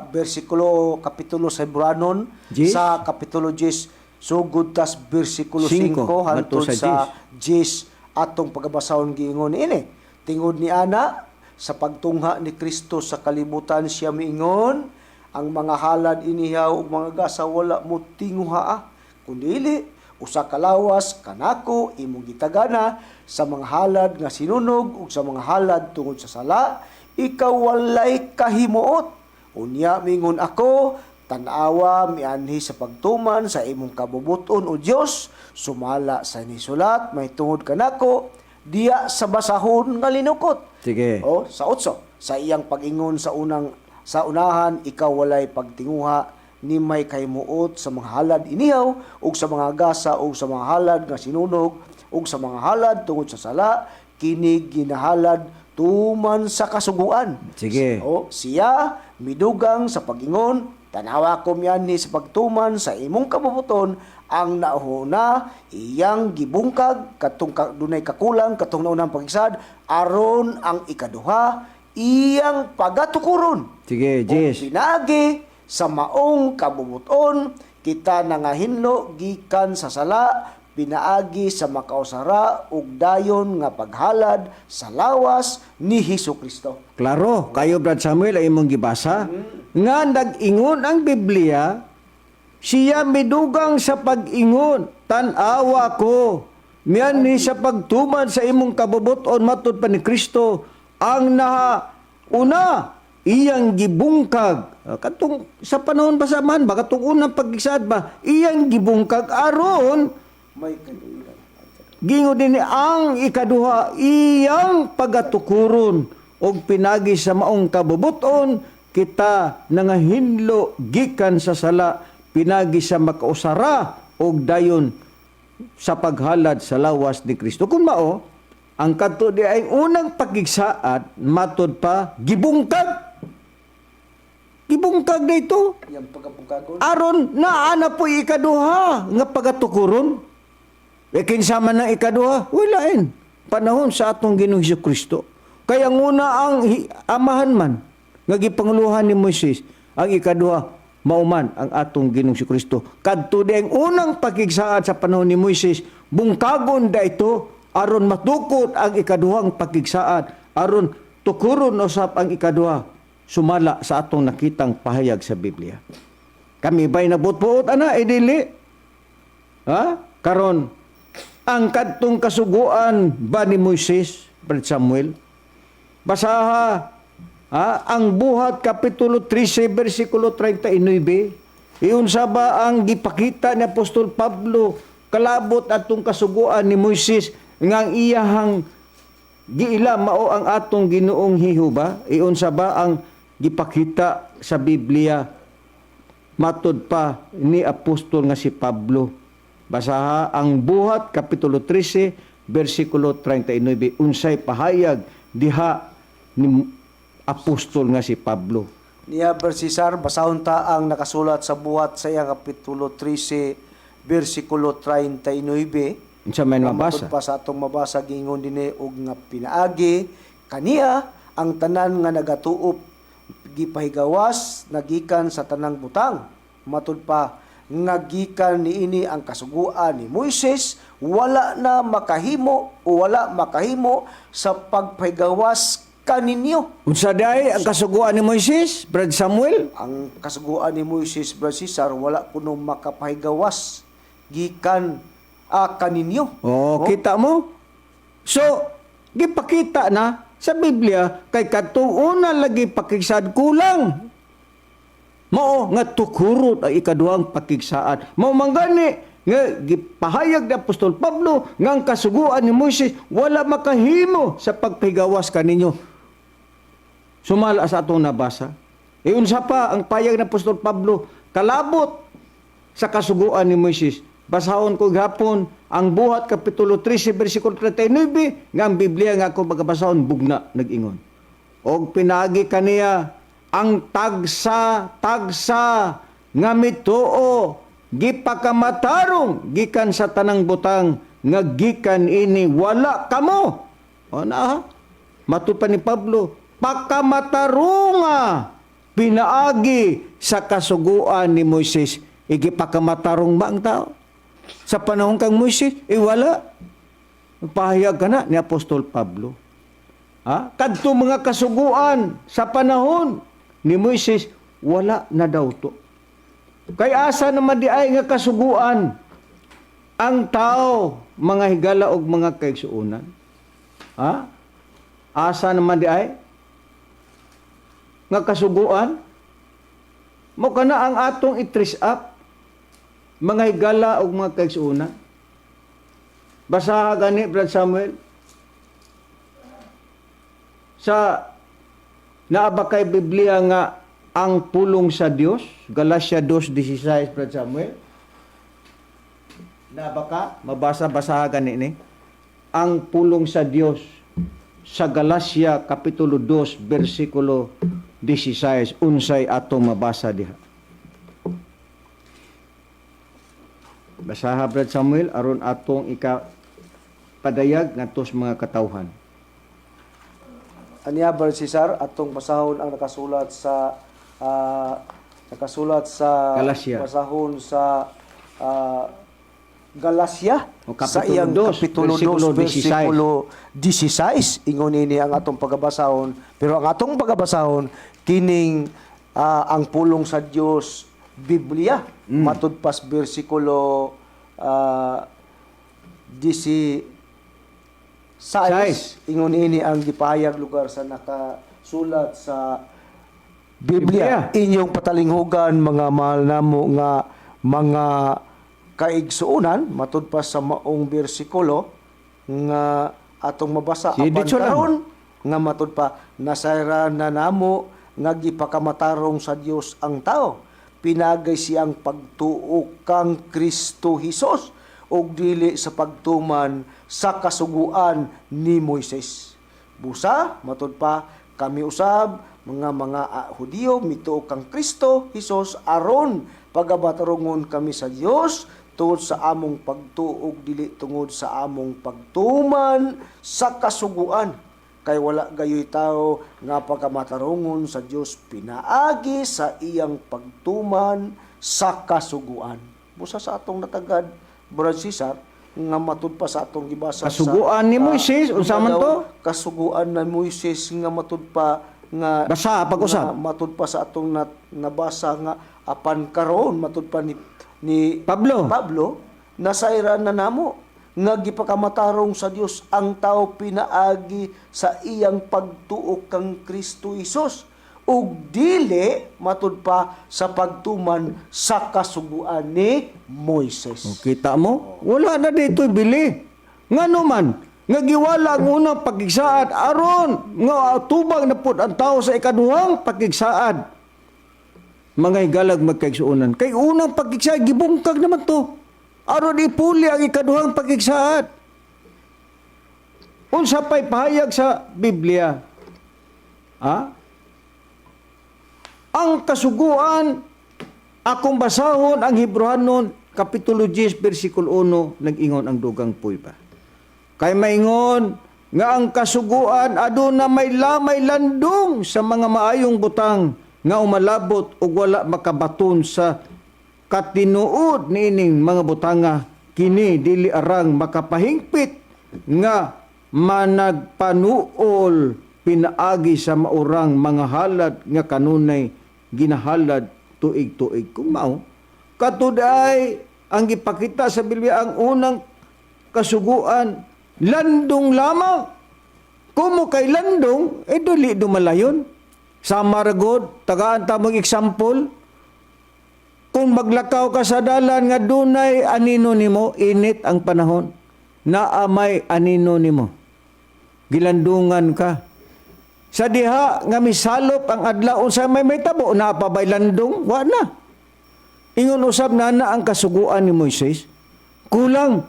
versikulo kapitulo sa Hebrehanon sa kapitulo 10 sugod tas versikulo 5 hangtod sa 10 atong pagabasahon giingon ini tingod ni ana sa pagtungha ni Kristo sa kalibutan siya miingon ang mga halad inihaw ug mga gasa wala mo tinguha kundi usa ka lawas kanako imong gitagana sa mga halad nga sinunog ug sa mga halad tungod sa sala ikaw walay kahimuot. Unya mingon ako, tanawa mianhi sa pagtuman sa imong kabubuton o Dios, sumala sa nisulat, may tungod kanako, diya sa basahon nga linukot. Sige. O, sa 8, sa iyang pag-ingon sa unahan, ikaw walay pagtinguha ni may kaymuot sa mga halad inihaw, o sa mga gasa, o sa mga halad nga sinunog, o sa mga halad tungod sa sala, kinig ginahalad tuman sa kasuguan. Sige. O, siya midugang sa pag-ingon, tanawa ko miyanhi sa pagtuman sa imong kabubuton, ang nauna iyang gibungkag, katong dunay kakulang, katong naunang pagigsad, aron ang ikaduha, iyang pagatukuron. Sige, Jess. O pinagi sa maong kabubuton, kita nangahinlo gikan sa sala, pinaagi sa makausara ug dayon nga paghalad sa lawas ni Hesukristo. Klaro, kayo Brad Samuel ay imong gibasa nga nag-ingon ang Biblia, siya midugang sa pag-ingon, tan-awa ko. Miyan ni sa pagtuman sa imong kabubuton matud pa ni Kristo ang una iyang gibungkag. Katong sa panahon ba sa man ba katong unang pagigsaad ba iyang gibungkag aron May kadulan. gingo din ang ikaduha iyang pagatukuron og pinagi sa maong kabubuton kita nangahinlo gikan sa sala pinagi sa makausara og dayon sa paghalad sa lawas ni Kristo. Kung mao, ang kadto di ay unang pagigsaad matod pa gibungkag. Gibungkag na ito. Yang pagkapungkagon. Aron naana po ikaduha nga pagatukuron. E kinsama ng ikaduha, walain. Panahon sa atong Ginoong Hesukristo. Kaya nguna ang amahan man nga gipanguluhan ni Moises, ang ikaduha mauman ang atong Ginoong Hesukristo. Kadto di ang unang pagigsaad sa panahon ni Moises, bungkagon da ito aron matukod ang ikaduhang pagigsaad, aron tukuron usap ang ikaduha sumala sa atong nakitang pahayag sa Biblia. Kami ba'y nabutbuot ana dili? Ha? Karon ang kadtong kasuguan ba ni Moises, Brad Samuel? Basaha ang Buhat Kapitulo 13 versikulo 39. Iyon sa ba ang gipakita ni Apostol Pablo kalabot atong kasuguan ni Moises ngang iyahang giila mao ang atong Ginoong Jehova. Iyon sa ba ang gipakita sa Biblia matud pa ni apostol nga si Pablo. Basaha ang Buhat Kapitulo 13 versikulo 39. Unsay pahayag diha ni apostol nga si Pablo. Niya Bersisar, basahon ta ang nakasulat sa buhat sa iyang Kapitulo 13, versikulo 39. Unsa may mabasa? Pa sa atong mabasa, gingon din og nga pinaagi, kaniya ang tanan nga nagatuop, gipahigawas, nagikan sa tanang butang. Matud pa, ngagikan niini ang kasuguan ni Moises, wala makahimo sa pagpahigawas kaninyo. Unsa day ang kasuguan ni Moises, Brad Samuel? Ang kasuguan ni Moises, Brad Cesar, wala kuno makapahigawas gikan kaninyo. Kita mo? So, gipakita na sa Biblia kay kadtong una lagi pakigsad kulang. Mao nga tukurot ang ikaduhang pakigsaad. Mao manggani nga gipahayag ni Apostol Pablo nga ang kasuguan ni Moises wala makahimo sa pagpigawas kaninyo. Sumala sa atong nabasa. Unsa pa ang payag ni Apostol Pablo kalabot sa kasuguan ni Moises. Basahon ko gapon ang Buhat Kapitulo 13 versikulo 39 nga ang Biblia nga ako magabasahon bugna nag-ingon. Og pinagi kaniya ang tagsa nga mituo gipakamatarong gikan sa tanang butang nga gikan ini wala kamo. O na matud pa ni Pablo, pakamatarunga pinaagi sa kasuguan ni Moises. Igipakamatarong ba ang tao? Sa panahon kang Moises, wala. Pahayag ka na ni Apostol Pablo. Kadto mga kasuguan sa panahon ni Moises, wala na daw to. Kay asa naman di ay nga kasuguan ang tao, mga higala og mga kaigsuunan. Asa naman di ay nga kasuguan mo kana ang atong i-trace up mga higala og mga kaigsuunan. Basaha gani Brad Samuel sa naabakay Biblia nga ang pulong sa Dios, Galatia 2:16, Brad Samuel. Naabaka, mabasa-basaha gani ni. Ang pulong sa Dios sa Galatia Kapitulo 2 versikulo 16 unsay atong mabasa diha. Basaha Brad Samuel aron atong padayag ngadto sa mga katawhan. Anya Bersisar, atong basahon ang nakasulat sa Galatia. basahon sa Galacia O, sa Kapitulo iyang 2, Kapitulo 2, versikulo 16. Ingon ini ang atong pagabasahon. Pero ang atong pagabasahon, kining ang pulong sa Dios, Biblia. Matud pas versikulo 16. Ingon ini ang gipahayag lugar sa nakasulat sa Biblia. Inyong patalinghugan, mga mahal namo nga mga kaigsuunan, matud pa sa maong bersikulo nga atong mabasa apan Dito lang. karon nga matud pa nasayra na namo nga gipakamatarong sa Dios ang tao, pinagay siyang pagtuo kang Kristo Hesus ug dili sa pagtuman sa kasuguan ni Moises. Busa matud pa kami usab mga Hudiyo mituo kang Kristo Hesus aron pagabatarungon kami sa Dios tungod sa among pagtuog dili tungod sa among pagtuman sa kasuguan. Kay wala gayoy tao nga pagamatarungon sa Dios pinaagi sa iyang pagtuman sa kasuguan. Busa sa atong natagad, Brad Cesar, nga matud pa sa atong gibasa Kasuguan ni Moises, unsa man to? Kasuguan na Moises nga matud pa nga Basa pag-usap. nga matud pa sa atong nabasa nga apan karon matud pa ni Pablo. nasayran na namo nga gipakamatarong sa Dios ang tao pinaagi sa iyang pagtuo kang Kristo Hesus ug dili matud pa sa pagtuman sa kasuguan ni Moises. Kita mo? Wala na dito bili. Ngano man, nga giwala ang unang pagigsaad aron nga tubang na pud ang tao sa ikaduhang pagigsaad. Mga higalag magkaigsuunan. Kay unang pagigsaad gibungkag naman to. Aron ipuli ang ikaduhang pagigsaad. Unsa pay pahayag sa Biblia? Ang kasuguan akong basahon ang Hebrehanon Kapitulo 10 versikulo 1 nag-ingon ang dugang puy pa. Kay maingon nga ang kasuguan aduna may lamay landong sa mga maayong butang nga umalabot ug wala makabaton sa katinuod niining mga butanga kini dili arang makapahingpit nga managpanuol pinaagi sa maurang mga halad nga kanunay ginahalad tuig-tuig kung mao katuday ang gipakita sa Biblia ang unang kasuguan landong lamang kumo kay landong dili dumalayon. Sama ragod, tagaan ta mong example, kung maglakaw ka sa dalan nga dunay anino nimo, init ang panahon, naamay anino nimo. Gilandungan ka. Sa diha nga misalop ang adlaw sa may tabo, napabay landong, wa na. Ingon usab na ang kasuguan ni Moises, kulang,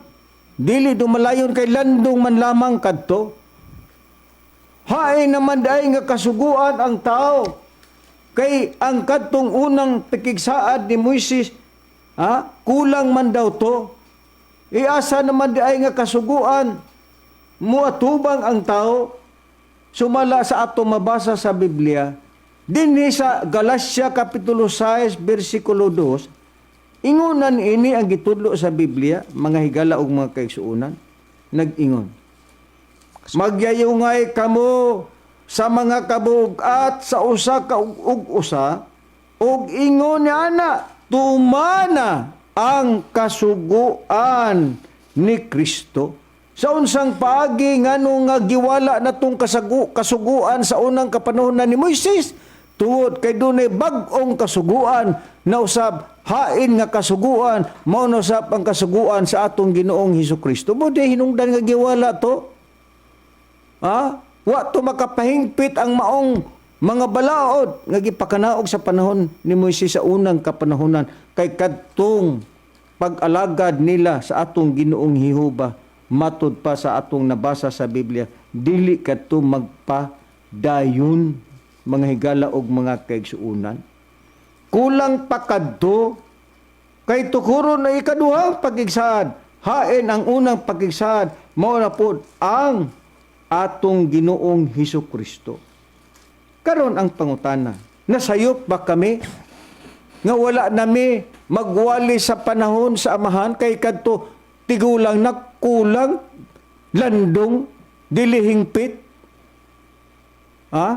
dili dumalayon kay landong man lamang kadto. Hain naman daay nga kasuguan ang tao. Kay ang kadtong unang pikigsaad ni Moises, kulang man daw to. Iasa naman daay nga kasuguan, muatubang ang tao. Sumala sa ato mabasa sa Biblia, dinhi sa Galacia Kapitulo 6, versikulo 2, ingunan ini ang gitudlo sa Biblia, mga higala ug mga kaigsuonan, nag-ingon. Magyayungay kamo sa mga kabugat sa usa ka ug usa ug ingon ana tumana ang kasuguan ni Kristo sa unsang paagi ngano nga giwala natong kasuguan sa unang kapanahon ni Moises tungod kay dunay bag-ong kasuguan na usab hain nga kasuguan mao na usab ang kasuguan sa atong Ginoong Hesukristo mo di hinungdan nga giwala to. Wa to makapahingpit ang maong mga balaod nga gipakanaog sa panahon ni Moises sa unang kapanahonan kay kadtong pag-alagad nila sa atong Ginoong Jehova matud pa sa atong nabasa sa Biblia dili kadto magpadayon mga higala og mga kaigsuonan kulang pa kadto kay tukuron na ikaduhang pagigsaad hain ang unang pagigsaad mao na pod ang atong Ginoong Hesukristo. Karon ang pangutana, nasayop ba kami nga wala nami magwali sa panahon sa amahan kay kadto tigulang nakulang, landong, dili hingpit. Ha?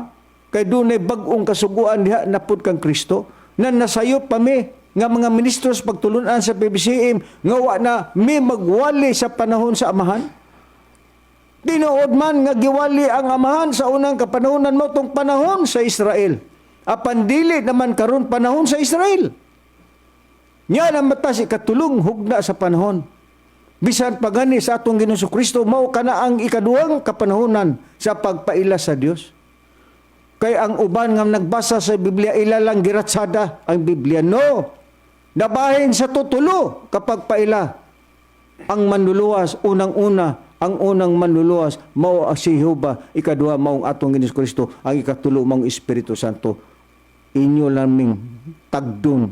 Kay dunay bag-ong kasuguan diha napud kang Kristo. Na nasayop pa mi nga mga ministros pagtulunan sa PBCM nga wa na mi magwali sa panahon sa amahan. Tinuod man nga giwali ang amahan sa unang kapanahonan mo tong panahon sa Israel. Apan dili naman karon panahon sa Israel. Nya na mata si katulong hugna sa panahon. Bisan pagani sa atong Ginoong Kristo mao kana ang ikaduhang kapanahonan sa pagpaila sa Dios. Kay ang uban nga nagbasa sa Biblia ilalang giratsada ang Biblia. No. Nabahin sa tutulo kapag paila. Ang manluluwas unang-una, ang unang manluluwas mao si Jehova, ikaduha maong atong Ginoong Kristo, ang ikatulo maong Espiritu Santo. Inyo laming tagdon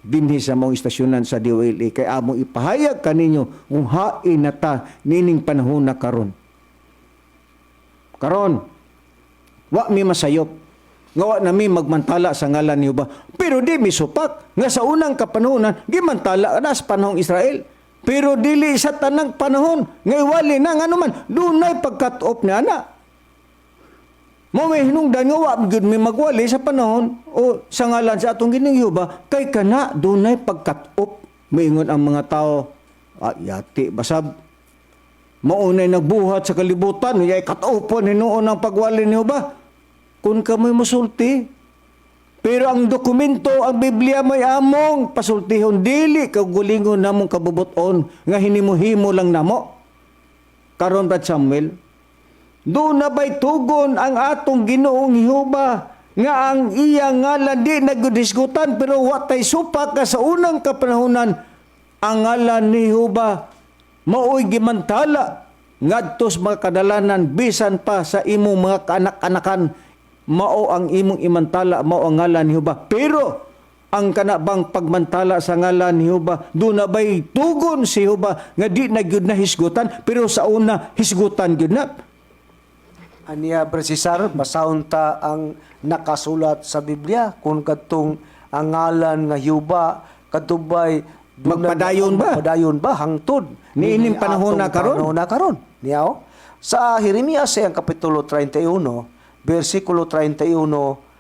dinhi sa maong istasyonan sa DOLA kay among ipahayag kaninyo kung hain na ta nining panahon na karon. Karon wa mi masayop, nga wa na mi magmantala sa ngalan ni Jehova. Pero di mi supak, nga sa unang kapanahonan, gimantala na sa panahong Israel. Pero dili sa tanang panahon, nga iwali na, nga naman, dunay pag-cut-off na ana. Mo may hinungdan nga wa gyud mi magwali sa panahon, o sa ngalan sa atong Ginoong Jehova, kay kana dunay pag-cut-off. Maingon ang mga tao, yati, basab, maunay nagbuhat sa kalibutan, yay cut-off po hinuon ang pagwali ni Jehova. Kung kamoy musulti. Pero ang dokumento, ang Biblia may among pasultihon, dili kagulingon namong kabubuton nga hinimo-himo lang namo. Karon Brad Samuel, doon na ba'y tugon ang atong Ginoong Jehova nga ang iyang ngalan di nagdiskutan pero watay supak ka sa unang kapanahonan ang ngalan ni Jehova mao'y gimantala ngadtos mga kadalanan bisan pa sa imong mga kaanak-anakan. Mao ang imong imantala, mao ang ngalan ni Jehova. Pero ang kanabang pagmantala sa ngalan ni Jehova, doon na ba'y tugon si Jehova nga di na gyud na hisgutan, pero sa una hisgutan gyud na. Aniya Bresisar, basahon ta ang nakasulat sa Biblia kung katong ang ngalan nga Jehova katubay Magpadayon ba? Magpadayon ba hangtod Niining panahon na karon? Panahon na karon. Niyaw? Sa Jeremias ang kapitulo 31, versikulo 31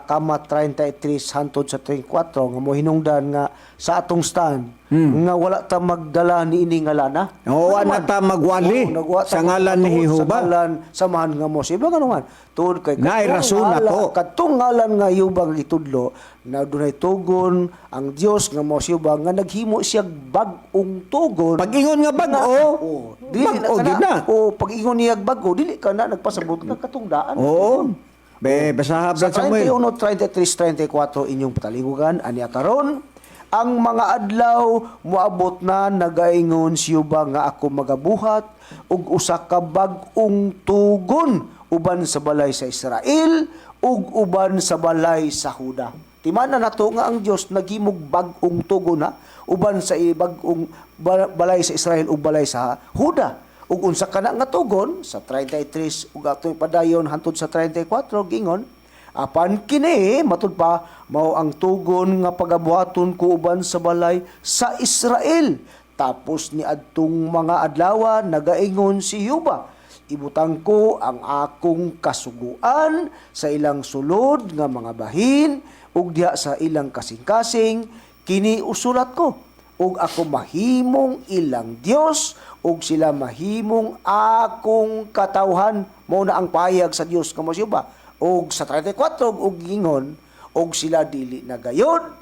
kama 33 hantod sa 34 nga mo hinungdan nga sa atong stand nga wala ta magdala ni ini nga lana. Oo, na ta magwali sa ngalan ni Jehova. Sa ngalan samahan nga mo. Iba ganuman. Tuod kay Naay rason na to. katong ngalan nga Jehova nga itudlo na dunay tugon ang Dios nga mo Jehova nga naghimo siya bag-ong tugon. Pag-ingon nga bag-o. Dili Bag-o na gyud na. o pag-ingon niya bag-o dili ka na nagpasabot nga katong daan. Oo. Basaha Sa Brad Samuel. 31, 33, 34 inyong patalingugan, aniya karon, ang mga adlaw moabot na nagaingon si Jehova nga ako magabuhat ug usa ka bag-ong tugon uban sa balay sa Israel ug uban sa balay sa Huda. Timana nato nga ang Dios naghimog bag-ong tugon na uban sa bag-ong balay sa Israel ug balay sa Huda. Ug unsa kana nga tugon sa 33 ug atoy padayon hantod sa 34 gingon apan kini matud pa mao ang tugon nga pagabuhaton ko uban sa balay sa Israel. Tapos ni adtong mga adlaw nagaingon si Jehova, ibutang ko ang akong kasuguan sa ilang sulod nga mga bahin ug diha sa ilang kasing-kasing kini usulat ko ug ako mahimong ilang Dios ug sila mahimong akong katawhan. Mao na ang payag sa Dios kamo Jehova. Ug sa 34 ug gingon ug sila dili na gayon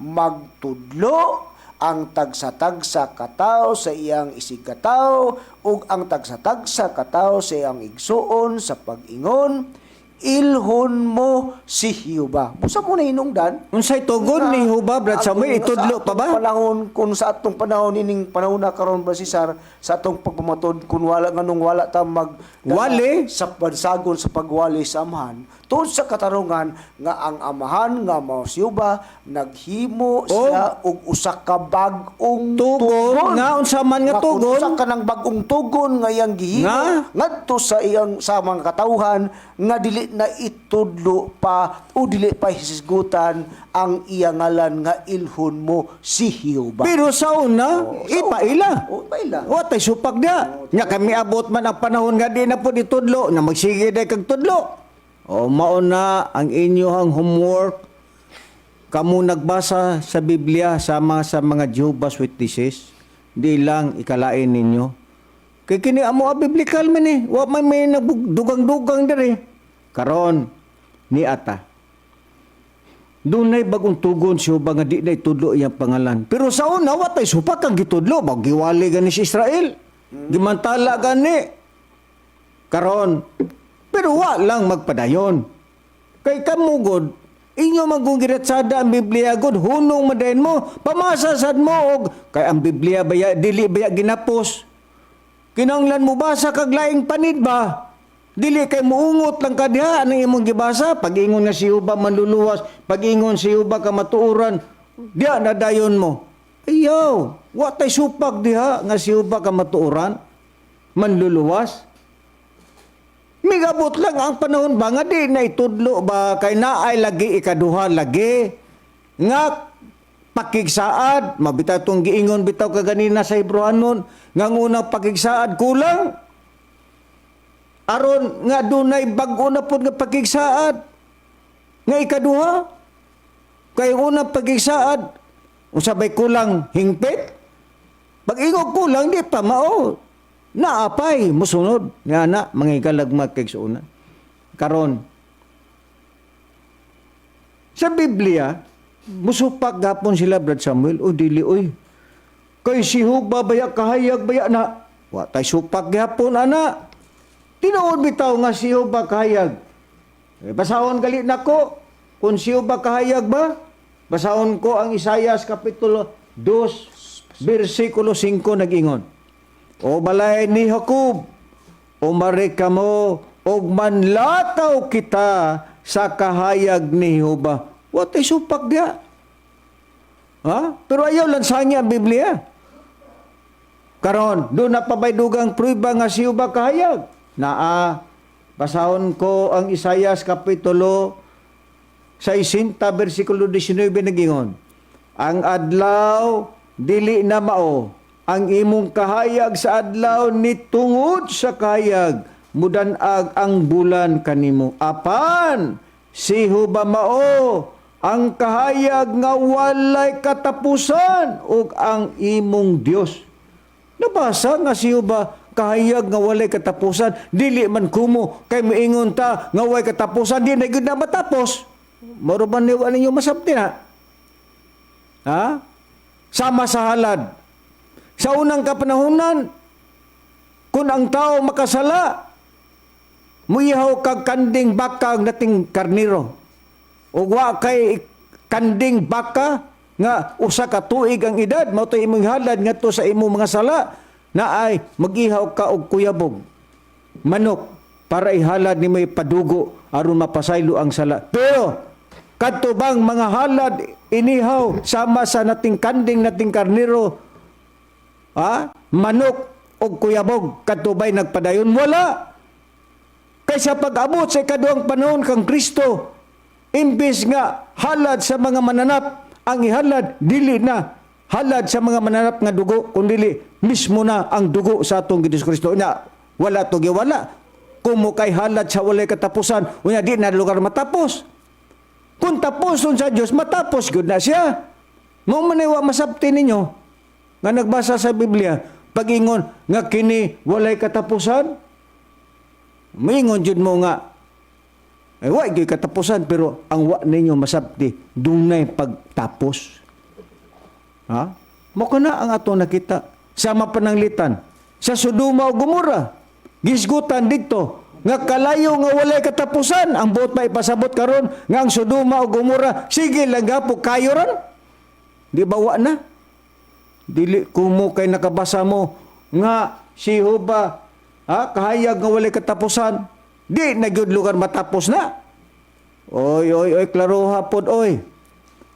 magtudlo ang tagsa-tagsa katawo sa iyang isigkatawo ug ang tagsa-tagsa katawo sa iyang igsuon sa pag-ingon ilhon mo si Jehova. Busa mo na hinungdan. Unsay tugon ni Jehova Brad Samuel itudlo pa ba? Panahon kung sa atong panahon ining panahon na karon ba Cesar sa atong pagpamatod kung wala nganong wala ta mag Wali sa pansagon sa pagwali sa amahan tungod sa katarungan nga ang amahan nga mao si Yuba naghimo siya og usa ka bag-ong Tugon nga unsa man nga tugon? usa ka ng bag-ong tugon nga iyang gihimo ngadto sa iyang sa mga katawhan nga dili na itudlo pa o dili pa hisgutan ang iyang ngalan nga ilhon mo si Jehova. Pero sa una, ipaila. O paila. Wa tay supak dia. Nya kami abot man ang panahon nga di na po ditudlo, na magsige day kag tudlo. O mao na ang inyong homework. Kamu nagbasa sa Biblia sama sa mga Jehovah's Witnesses, di lang ikalain ninyo. Kay kini amo biblical man eh. Wa may nagdugang-dugang diri. Karon ni ata. Dunay bagong tugon siya ba nga di na itudlo iyang pangalan. Pero sa una, watay supak ang gitudlo. Giwali gani si Israel. Gimantala gani. Karon. Pero wa lang magpadayon. Kay kamugod, inyo magungiratsada ang Biblia god, hunong madayon mo, pamasasad mo, og kay ang Biblia baya, dili baya ginapos. Kinanglan mo basa kag laing panid ba? Dili kay muungot lang ka diha ang imong gibasa, pag-ingon nga si Jehova manluluwas, pag-ingon si Jehova ka matuuran, diha na dayon mo. Ayaw, wa tay supak diha nga si Jehova ka matuuran, manluluwas. Migabot lang ang panahon ba nga di na itudlo ba kay naay lagi ikaduha lagi nga pakigsaad mabitaw tong giingon bitaw kaganina sa Hebrewanon nga unang pakigsaad kulang aron nga dunay bag-o na pud nga pakigsaad nga ikaduha kay unang pakigsaad usabay kulang hingpit pag ingog kulang di pa mao naapay musunod nga na mga ikalagmag kay sa una karon sa Biblia musupak gapon sila Brad Samuel o dili oy kay si Jehova baya kahayag baya na wa tay supak gapon ana tinuod bitaw nga si Jehova kahayag basahon gali nako kung si Jehova kahayag ba basahon ko ang Isaias kapitulo 2 bersikulo 5 nag-ingon o balay ni Jacob, umari ka mo, og manlataw kita sa kahayag ni Jehova. What is supak dia? Ha? Pero ayaw lansahan niya ang Biblia. Karon, doon na pabaydugang pruiba nga si Jehova kahayag. Basahon ko ang Isaias kapitulo 60 bersikulo 19 nag-ingon. Ang adlaw dili na mao ang imong kahayag sa adlaw ni tungod sa kahayag mudanag ang bulan kanimo apan si Jehova mao ang kahayag nga walay katapusan ug ang imong Dios. Nabasa nga si Jehova kahayag nga walay katapusan dili man kumo kay miingon ta nga walay katapusan di na gyud na matapos. Moro ba niwa ninyo masabti na? Ha? Sama sa halad. Sa unang kapanahunan, kung ang tao makasala, muihaw kag kanding baka ang nating karniro. O wa kay kanding baka nga usa ka tuig ang edad, mao to imong halad ngadto sa imong mga sala, na ay magihaw ka og kuyabog, manok, para ihalad ni may padugo aron mapasaylo ang sala. Pero kadto bang mga halad inihaw sama sa nating kanding nating karniro, manok o kuyabog katubay nagpadayon wala kaysa pag-abot sa ikaduhang panahon kang Kristo imbis nga halad sa mga mananap ang ihalad dili na halad sa mga mananap nga dugo kundi mismo na ang dugo sa atong Ginoong Kristo nya wala to giwala kumo kay halad sa walay katapusan unya di na lugar matapos kung tapuson sa Dios matapos gud na siya mo maniwa masabti ninyo nga nagbasa sa Biblia, pag-ingon nga kini walay katapusan, maingon jud mo nga, ay wa gyud katapusan, pero ang wa ninyo masabti, dunay pagtapos. Ha? Mao na ang ato nakita sa mapananglitan sa Sodoma ug Gomora. Gisgutan dito nga kalayo nga walay katapusan, ang buot maipasabot karon nga ang Sodoma ug Gomora sige lang gapo kayo ron. Di ba wa na? Dili kumo kay nakabasa mo nga si Jehova kahayag nga walay katapusan di na gyud lugar matapos na Oy, klaruha pod, oy.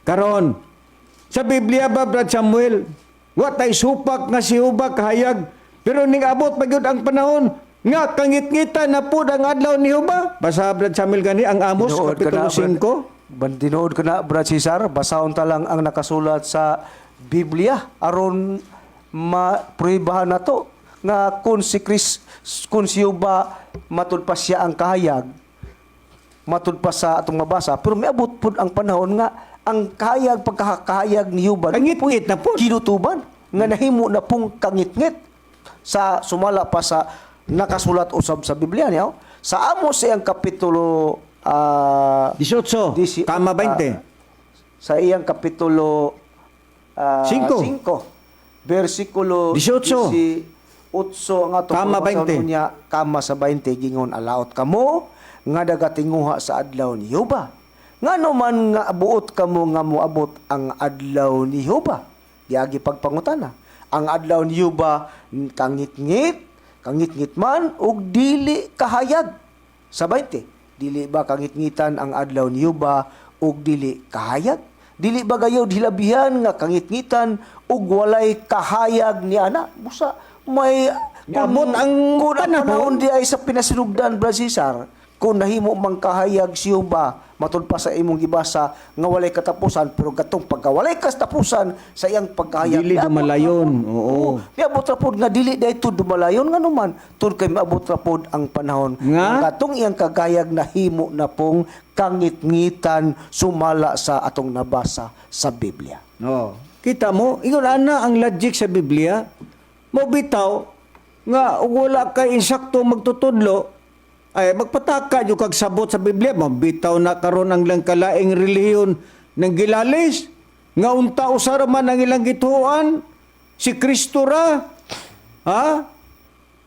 Karon, sa Biblia ba, Brad Samuel, wa tay supak nga si Jehova kahayag, pero ning abot pagyud ang panahon, nga kangit-ngitan na pod ang adlaw ni Jehova. Basa, Brad Samuel, gani, ang Amos, Tinuod ka Kapitulo na, 5. Bandinood ka na, Brad Cesar, basahon ta lang ang nakasulat sa Biblia aron mapruibahan na to nga kung si Jehova matud pa siya ang kahayag, matud pa sa atong mabasa, pero may abot pud ang panahon nga ang kahayag pagkakahayag ni Jehova Kangit-ngit na po. kinutuban nga nahimo na pong kangit-ngit sa sumala pa sa nakasulat usab sa Biblia niya. Sa Amos iyang kapitulo 18, kama 20. sa iyang kapitulo 5 versikulo 18. 18 ang atong Kama pabasahon 20. niya, kama sa 20 gingon alaot kamo nga dagatinguha sa adlaw ni Jehova. Ngano man nga abuot kamo nga moabot ang adlaw ni Jehova. Diagi pagpangutana. Ang adlaw ni Jehova kangit-ngit man ug dili kahayag. Sa 20 dili ba kangit-ngitan ang adlaw ni Jehova ug dili kahayag? Dili ba gayaw hilabihan nga kangit-ngitan ug walay kahayag ni ana? Busa may Abot ang panahon di ay sa pinasinugdan, Brad Cesar, kung nahimo mang kahayag si Jehova matud pa sa imong gibasa nga walay katapusan, pero gatong pagkawalay katapusan sa iyang pagkahayag Dili dumalayon. Oo. Miabot ra pod nga dili dayto dumalayon nga naman tud kay miabot ra pod ang panahon Nga? gatong iyang kagayag nahimo na pong kangit-ngitan sumala sa atong nabasa sa Biblia. No. Kita mo, ingon ana ang logic sa Biblia, mo bitaw nga ug wala kay insakto magtutudlo, ay magpataka yung kag sabot sa Biblia, mabitaw na karon ang lang kalaing relihiyon ng gilalis, nga unta usara man ang ilang gituan, si Kristo ra, ha?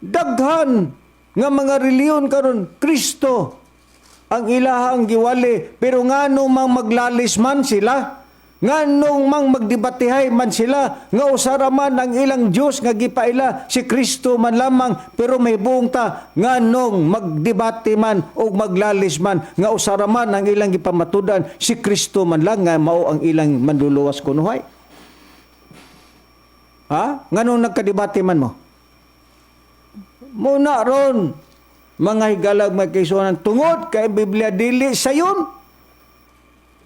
Daghan nga mga relihiyon karon Kristo ang ilahang giwali, pero ngano mang maglalis man sila, nganong mang magdebatihay man sila, nga usara man ang ilang Diyos nga gipaila si Kristo man lamang, pero may buong ta nganong magdebate man o maglalis man, nga usara man ang ilang gipamatudan si Kristo man lang nga mao ang ilang manluluwas kunuhay. Ha? Nganong nagkadebate man mo? Muna ron, mga higalag magkaisuanan, tungod kay Biblia dili sayon.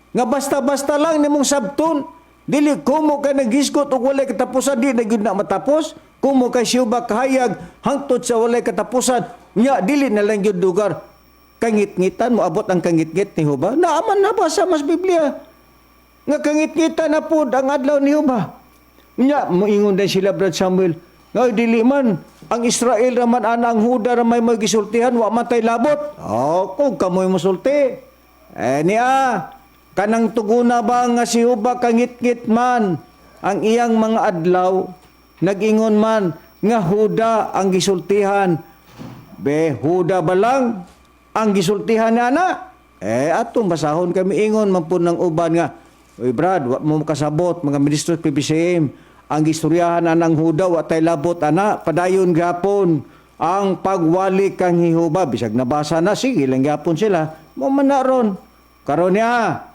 Nga basta-basta lang nimong sabton, dili kumo kay naghisgot og walay katapusan, di na gyud na matapos. Kumo kay Jehova kahayag hangtod sa walay katapusan, nya dili na lang gyud lugar kangit-ngitan mo abot ang kangit-ngit ni Jehova. Naaman na ba sa mas Biblia nga kangit-ngitan na pud ang adlaw ni Jehova. Nya moingon din sila, Brad Samuel, nga dili man ang Israel raman ana ang Huda ra may gisultihan, wa man tay labot. Kung kamoy mosulti, niya kanang tuguna ba nga si Jehova kangit-ngit man ang iyang mga adlaw, nag-ingon man nga Huda ang gisultihan. Be, Huda ba lang ang gisultihan na na? Atong basahon kami ingon man po ng uban nga, oy Brad, wa mo kasabot mga ministro sa PBCM, ang gistoryahan na ng Huda, wa tay labot ana, padayon gapon ang pagwali kang Jehova. Bisag nabasa na, sige lang gapon sila. Mo man na ron. Karon niya,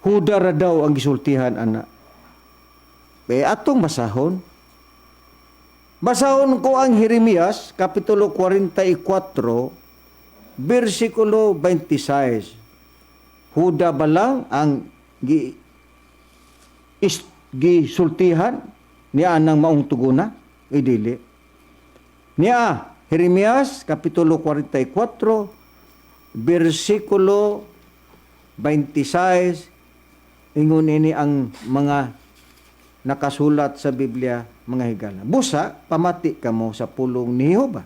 Huda ra daw ang gisultihan ana. Atong basahon. Basahon ko ang Jeremias kapitulo 44 versikulo 26. Huda ba lang ang gisultihan niya nang maong tuguna? Dili. Niya Jeremias kapitulo 44 versikulo 26, ingon ini ang mga nakasulat sa Biblia, mga higala. Busa, pamati ka mo sa pulong ni Jehova.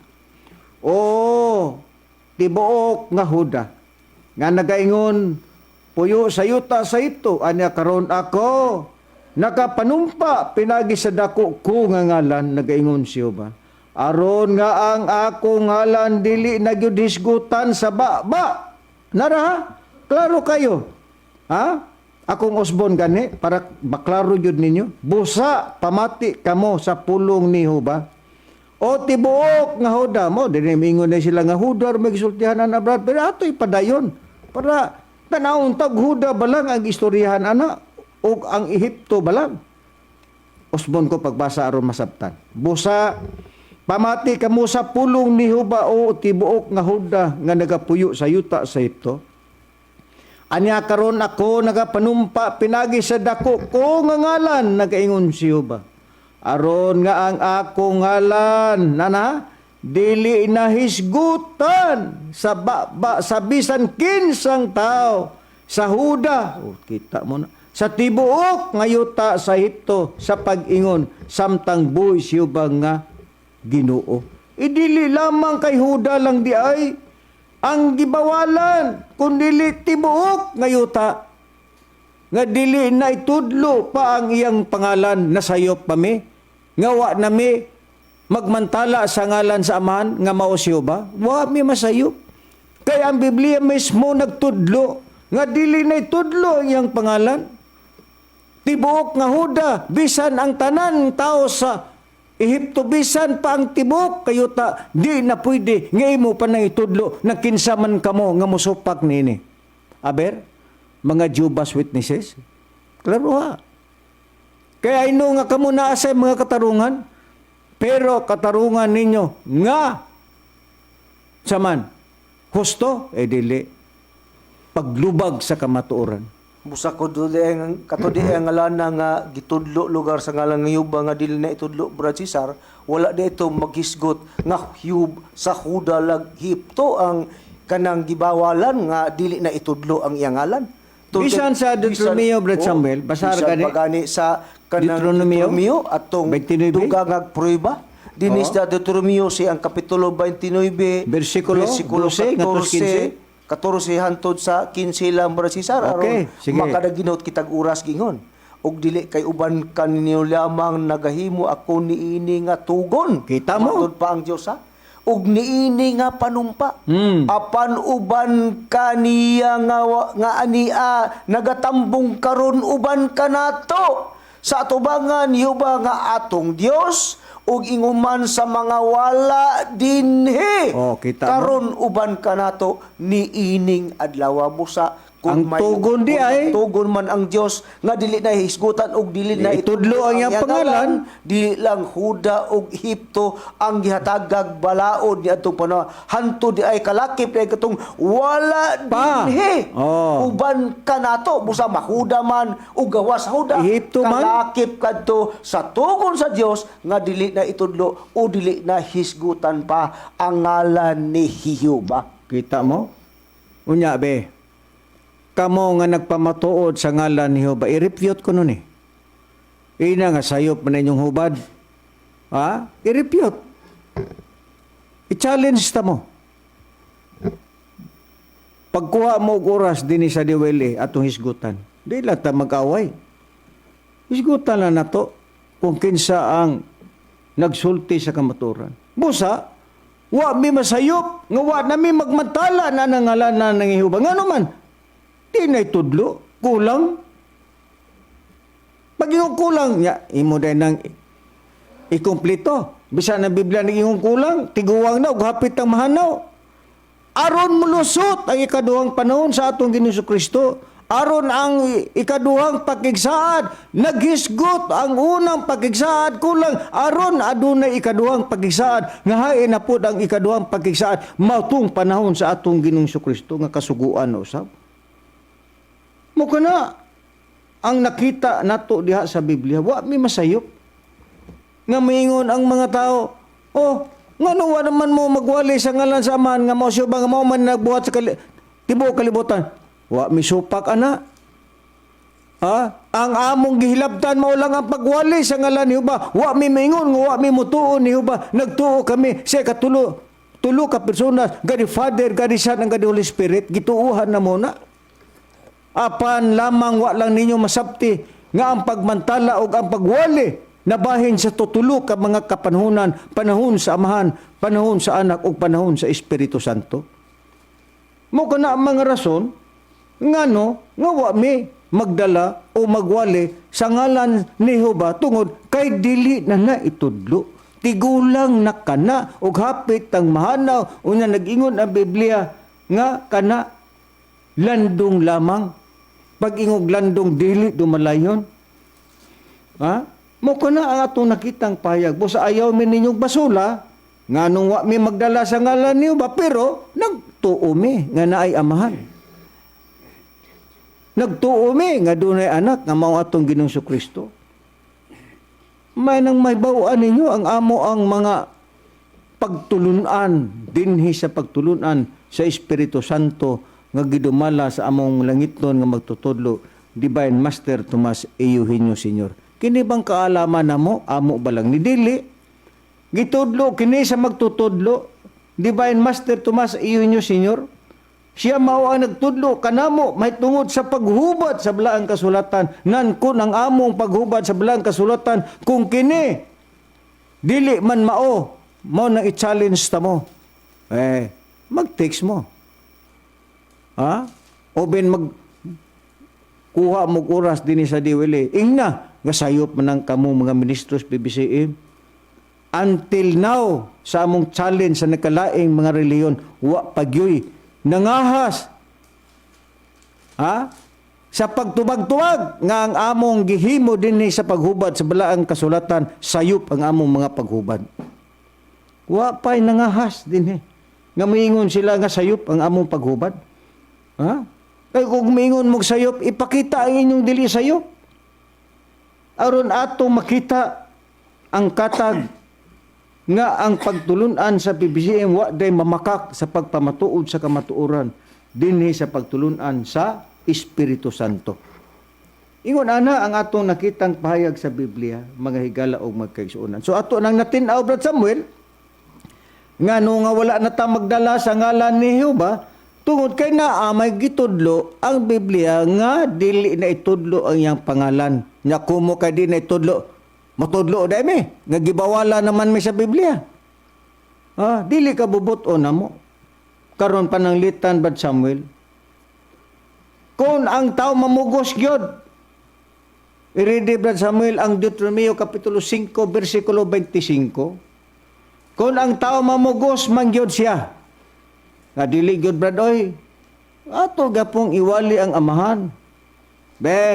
Tibuok nga Huda, nga nagaingon, puyo sa yuta sa ito, anya karon ako, nakapanumpa, pinagi sa dako ko nga ngalan, nagaingon si Jehova. Aron nga ang ako ngalan, dili nagyudhisgutan sa baba. Nara, klaro kayo. Ha? Akong Osbon gani, para maklaro yun ninyo. Busa, pamati kamo sa pulong ni Jehova. Tibuok nga Huda mo. Dili mingon na sila nga Huda, may gisultihan na Brad. Pero ato'y padayon. Para tanawon tag Huda balang ang istoryahan ana o ang Ehipto balang. Usbon ko pagbasa aron masabtan. Busa pamati kamo sa pulong ni Huba o tibuok nga Huda nga nagapuyo sa yuta sa Ehipto. Anya karon ako nagapanumpa pinagi sa dako ko nga ngalan nagaingon si Huba. Aron nga ang akong ngalan nana dili na hisgutan sa sa bisan kinsang tao sa Huda. O, kita mo na. Sa tibuok nga yuta sa Ehipto sa pag-ingon samtang buhi si Huba nga Ginoo. Dili lamang kay Huda lang di ay ang gibawalan kundili tibuok nga yuta nga dili na itudlo pa ang iyang pangalan nasayop pa mi nga wa na mi magmantala sa ngalan sa amahan nga mao si Huba wa mi masayop kay ang Biblia mismo nagtudlo nga dili na itudlo ang iyang pangalan tibuok nga Huda bisan ang tanan tao sa Ehipto bisan pa ang tibok kayuta di na pwede nga imo pa nang itudlo na kinsa man kamo nga mosupak niini. Aber mga Jehovah's Witnesses. Klaro ha. Kaya ino nga kamo naa sa mga katarungan pero katarungan ninyo nga saman husto dili paglubag sa kamatuoran. Busa ko duli ang katudi ang ngalan nga gitudlo lugar sa ngalan nga Yuba nga dili na itudlo Brad Cesar, wala na ito maghisgot nga sa Huda lag Ehipto ang kanang gibawalan nga dili na itudlo ang iyang ngalan. Bisan sa Deuteronomio Brad Samuel, basar ka pagani sa kanang Deuteronomio Deuteronomio atong 29? dugang nga prueba. Dinis sa Deuteronomio si ang kapitulo 29 Versikulo 12 ngadto 15. 14 hantod sa 15 lang Brad Cesar Okay, aron sige. makadaginot kitag oras gingon ug dili kay uban kaninyo lamang nagahimo ako niini nga tugon Kita mo? Matod pa ang Dios ha ug niini nga panumpa apan uban kaniya nga ania nagatambong karon uban kanato sa atubangan Yuba nga atong Dios ug inguman sa mga wala dinhi. Oh, kita mo? Karon uban kanato niining adlaw busa Ang tugon di ay- tugon man ang Dios nga dili na hisgutan ug dili na Itudlo ang iyang pangalan. Dili lang Huda ug Ehipto ang gihatagag balaod ni atong panahon hantud di ay kalakip ay katong wala Pa. dinhi. Oh. Uban kanato busa mahuda man ug gawas sa Huda Ehipto man? kalakip kadto sa tugon sa Dios nga dili na itudlo o dili na hisgutan pa ang ngalan ni Jehova. Kita mo? Unya be. Kamo nga nagpamatuod sa ngalan ni Jehova, i-refute ko nun eh. Ina nga sayop man inyong hubad. Ha? I-refute. I-challenge ta mo. Pagkuha mo og oras din sa Diwali atong hisgutan. Di lang ta mag-away. Hisgutan lang na to kung kinsa ang nagsulti sa kamaturan. Busa, wa mi masayop, nga wa na mi magmantala na nangalanan ng Jehova. Nga naman, di na itudlo, kulang. Pag yung kulang, ya, imo din nang ikumpleto. Bisa na Biblia ng iyong kulang, tiguwang na, ug hapit ang mahanaw. Aron mulusot ang ikaduhang panahon sa atong Ginoong Kristo. Aron ang ikaduhang pakigsaad, naghisgot ang unang pakigsaad, kulang. Aron adunay ikaduhang pakigsaad, nga hain na pud ang ikaduhang pakigsaad, matong panahon sa atong Ginoong Kristo nga kasuguan na usab. Mukha na ang nakita nato diha sa Biblia, wa mi masayop. Nga maingon ang mga tao, oh, ngano wa naman mo magwali sa ngalan sa Amahan nga mao siya ba nga mao man nagbuhat sa tibuok kalibutan. Wa mi supak ana. Ha? Ang among gihilabtan mao lang ang pagwali sa ngalan ni Jehova. Wa mi maingon nga wa mi mutuo ni Jehova. Nagtuo kami sa katulo ka personas, God the Father, God the Son, and God the Holy Spirit. Gituuhan na muna. Apan lamang wa lang ninyo masabti nga ang pagmantala o ang pagwali nabahin sa tutulo ka mga kapanhunan, panahon sa Amahan, panahon sa Anak o panahon sa Espiritu Santo. Mo kana ang mga rason ngano nga wa mi magdala o magwali sa ngalan ni Jehova tungod kay dili na itudlo. Tigulang na kana ug hapit ang mahanaw unya nag-ingon ang Biblia nga kana Landong lamang. Pag ingog landong dili dumalayon. Ha? Mo ko na ang atong nakitang payag. Busa ayaw mi ninyong basula. Nga nung wa mi magdala sa ngalan niyo ba? Pero nagtuo mi nga naay amahan. Nagtuo mi nga dunay anak nga mao atong Ginoong Kristo. May nang may bawaan ninyo ang amo ang mga pagtulunan dinhi sa pagtulunan sa Espiritu Santo nga gidumala sa among langitnon nga magtutudlo Divine Master Tomas Eugenio Sr. Kini bang kaalaman namo amo ba lang ni dili gitudlo kini sa magtutudlo Divine Master Tomas Eugenio Sr. Siya mao ang nagtudlo kanamo may tungod sa paghubad sa balaang kasulatan nan kun ang among paghubad sa balaang kasulatan kung kini dili man mao nang i-challenge ta mo mag-text mo ha o ben mag kuha mo oras din sa diwili ingna nga sayop man ang kamo mga ministros PBCM until now sa among challenge sa nakalaing mga reliyon wa pagyoy nangahas ha sa pagtubag-tubag nga ang among gihimo dinhi sa paghubad sa balaang kasulatan sayop ang among mga paghubad wa pay nangahas dinhi nga miingon sila nga sayop ang among paghubad ha kay kung miingon mo sayop ipakita ang inyong dili sayop aron ato makita ang katag nga ang pagtulunan sa PBCM wa day mamakak sa pagpamatuod sa kamatuoran dinhi sa pagtulunan sa Espiritu Santo. Ingon ana ang atong nakitang pahayag sa Biblia, mga higala o magkaigsuonan. So ato nang natin-aw Brad Samuel nga no nga wala na ta magdala sa ngalan ni Jehova tungod kay naa may gitudlo ang Biblia nga dili na itudlo ang iyang pangalan. Nya kumo kay di na itudlo matudlo dai mi nga gibawala naman mi sa Biblia. Dili ka bubuton namo. Karon pananglitan Brad Samuel. Kung ang tao mamugos gyud. I-read Brad Samuel ang Deuteronomio kapitulo 5 bersikulo 25. Kung ang tao mamugos man gyud siya. Nga dili gyud Brad oy. Ato gapong iwali ang amahan.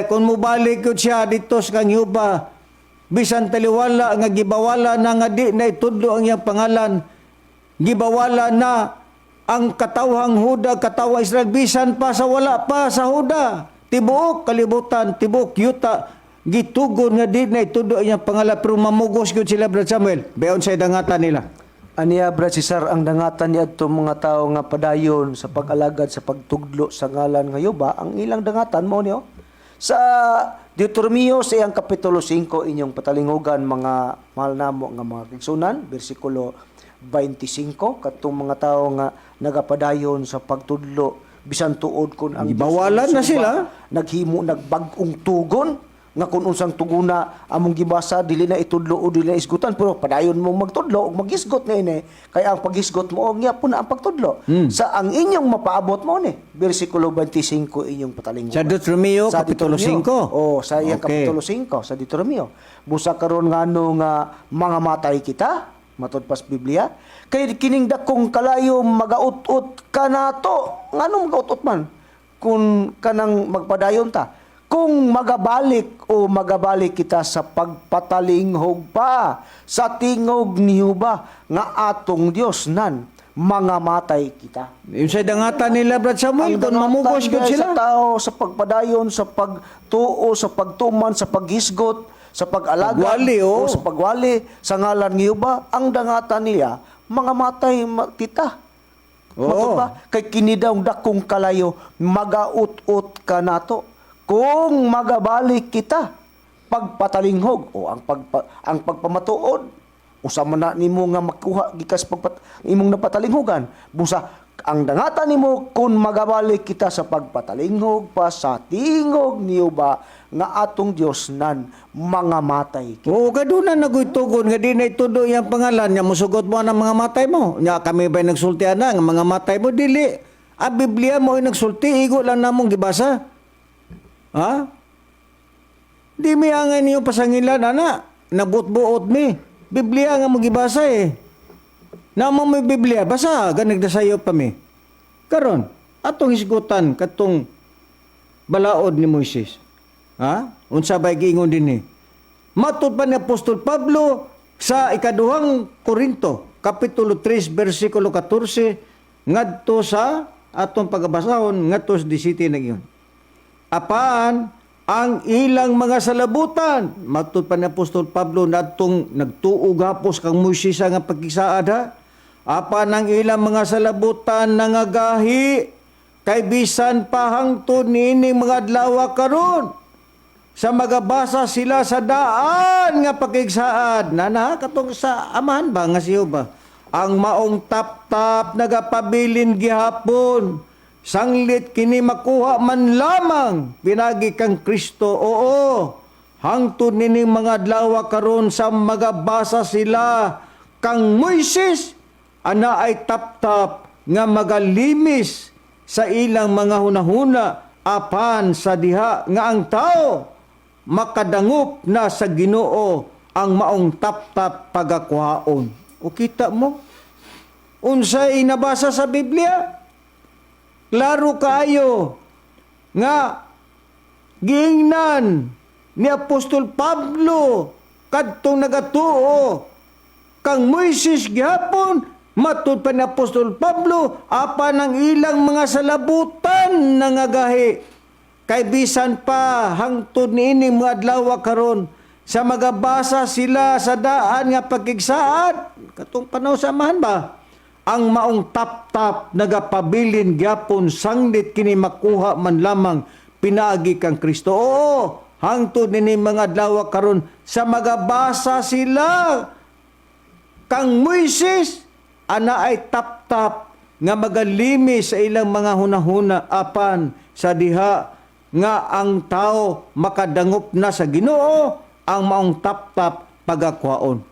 Kung mubalik gyud siya dito sa Jehova bisan taliwala nga gibawala na nga di na itudlo ang iyang pangalan gibawala na ang katawhang Huda katawang Israel bisan pa sa wala pa sa Huda tibuok kalibutan tibuok yuta gitugon nga di na itudlo ang iyang pangalan pero mamugos gyud sila Brad Samuel bayon sa dangatan nila Aniya Brad Cesar ang dangatan ni adto mga tao nga padayon sa pag-alagad sa pagtudlo sa ngalan nga Jehova ang ilang dangatan mo niyo sa Deuteronomio sa iyang kapitulo 5 inyong patalingugan mga mahal namo nga mga kigsunan bersikulo 25 katong mga tao nga nagapadayon sa pagtudlo bisan tuod kun ang gibawalan na sila naghimo nagbag-ong tugon nga kun unsang tuguna among gibasa dili na itudlo o dili na isgutan pero padayon mo magtudlo ug magisgot na ini kay ang pagisgot mo nga po na ang pagtudlo sa ang inyong mapaabot mo ni bersikulo 25 inyong patalingugan sa Deuteronomio kapitulo 5 sa iyang kapitulo 5 sa Deuteronomio busa karon ngano nga mga matay kita matud pas Biblia kay kining dakong kalayo magaut-ut ka nato ngano magaut-ut man kun kanang magpadayon ta kung magabalik kita sa pagpatalinghog pa sa tingog ni Jehova nga atong Dios nan mga matay kita. Yung sa dangatan nila Brad Samuel kung mamugos gyud sila sa tao sa pagpadayon sa pagtuo sa pagtuman sa paghisgot sa pag-alaga o sa pagwali sa ngalan ni Jehova ang dangatan niya mga matay kita. Ba? Kay kini daw dakong kalayo magaut-ut ka nato. Kung magabalik kita pagpatalinghog o ang pagpamatuod usa man na nimo nga makuha gikas imong napatalinghogan busa ang dangatan nimo kung magabalik kita sa pagpatalinghog pa sa tingog ni Jehova nga atong Dios nan mga matay kita. Kaduna naguytugon nga di na itudo yang pangalan nya musugot mo ang mga matay mo nya kami ba nagsultian na nga mga matay mo dili a Biblia mo nagsulti igo lang namong gibasa. Di mi angan niyo pasangilan, ana. Nabut-buot mi. Biblia nga magibasa eh. Naman may Biblia, basa. Ganag na sayo pa mi. Karon, atong hisgutan katong balaod ni Moises. Ha? Unsa bay giingon dinhi? Matud pa ni Apostol Pablo sa ikaduhang Korinto, kapitulo 3, versikulo 14, ngadto sa atong pagbasahon ngadto sa 17 na giyon. Apaan ang ilang mga salabutan? Matud pa ni Apostol Pablo nadtong nagtuog hapos kang Moises nga pagkisaad ha. Apaan ang ilang mga salabutan nangagahi kay bisan pa hangtod niini mga adlaw karon. Sa magabasa sila sa daan nga pakigsaad. Nana, katong sa amahan ba nga siyo ba? Ang maong tap-tap nagapabilin gihapon. Sanglit kini makuha man lamang. Pinagi kang Kristo. Oo. Hangtod nining mga adlaw karon sa magabasa sila kang Moises. Ana ay tap-tap nga magalimis sa ilang mga hunahuna apan sa diha nga ang tao makadangup na sa Ginoo ang maong tap-tap pagakuhaon. O kita mo? Unsay nabasa sa Biblia? Klaro kayo nga giingnan ni Apostol Pablo kadtong nagatuo kang Moises gihapon. Matud pa ni Apostol Pablo apan ang ilang mga salabutan nangagahi. Kay bisan pa hangtod niini mga adlaw karon sa magabasa sila sa daan nga pagkigsaad katong panaw samahan ba ang maong tap-tap nagapabilin gyapon sanglit kini makuha man lamang pinaagi kang Kristo. Oo, hangtod niini mga adlaw karon sa magabasa sila kang Moises ana ay tap-tap nga magalimi sa ilang mga hunahuna apan sa diha nga ang tao makadangup na sa Ginoo ang maong tap-tap pagakuhaon.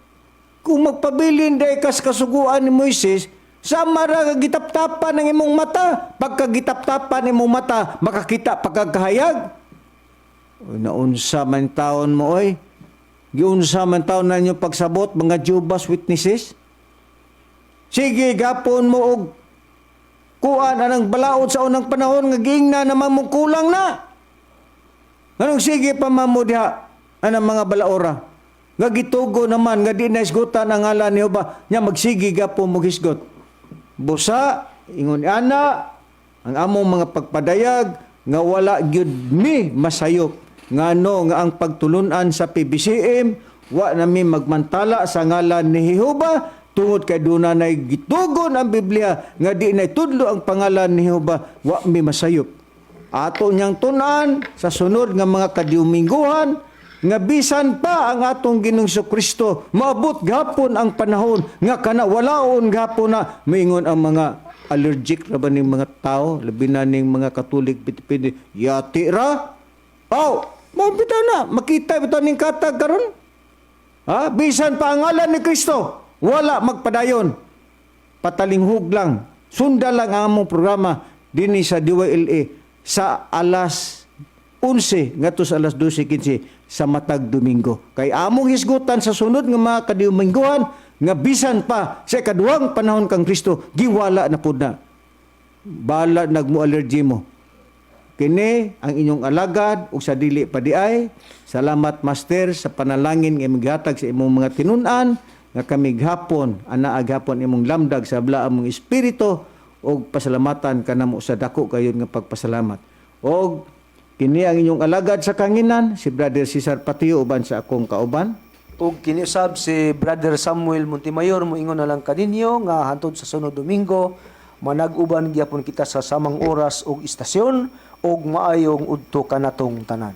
Kung magpabilin day kas kasuguan ni Moises, sa mara gitap-tapan ng imong mata, pagka gitap-tapan imong mata, makakita pagkakahayag. Naunsa man taon mo oy. Giunsa man taon na inyo pagsabot mga Jehovah's Witnesses. Sige gapon mo og kuan anang balaod sa unang panahon nga giingna naman mo kulang na. Anong sige pa mamudya anang mga balaora. Nga gitugo naman nga di na isgutan ang ngalan ni Jehova nya magsigi gapon mo hisgot. Busa ingon ana ang among mga pagpadayag nga wala gyud mi masayop ngano nga ang pagtulunan sa PBCM wa nami magmantala sa ngalan ni Jehova tungod kay dunay gitugon ang Biblia nga di na tudlo ang pangalan ni Jehova wa mi masayop. Ato niyang tunan sa sunod nga mga kadiumingguhan nga bisan pa ang atong Ginoong Kristo maabot gapon ang panahon nga kana walaon gapon na moingon ang mga allergic ra ba ning mga tao labi na ning mga Katolik pitipidi yati ra. Mo bitaw na makita bitaw ning katag karon. Ha, bisan pa ang ngalan ni Kristo wala magpadayon. Patalinghog lang. Sunda lang ang among programa dinhi sa DYLA sa alas 11 ngadto sa alas 12:15 sa matag Domingo. Kay among hisgutan sa sunod nga mga kadiumingguhan nga bisan pa sa kaduhang panahon kang Kristo giwala na pud na. Bala nagmo allergy mo. Kini ang inyong alagad ug sa dili pa diay. Salamat Master sa panalangin nga migatag sa imong mga tinun-an nga kami gahapon ana aghapon imong lamdag sa bala among espiritu og pasalamatan kanamo sa dako kayon nga pagpasalamat. Og kini ang inyong alagad sa kanginan si Brother Cesar Patio uban sa akong kauban. Ug kiniusab si Brother Samuel Montemayor moingon na lang kaninyo nga hantod sa sunod Domingo manag-uban gyapon kita sa samang oras ug istasyon ug maayong udto kanatong tanan.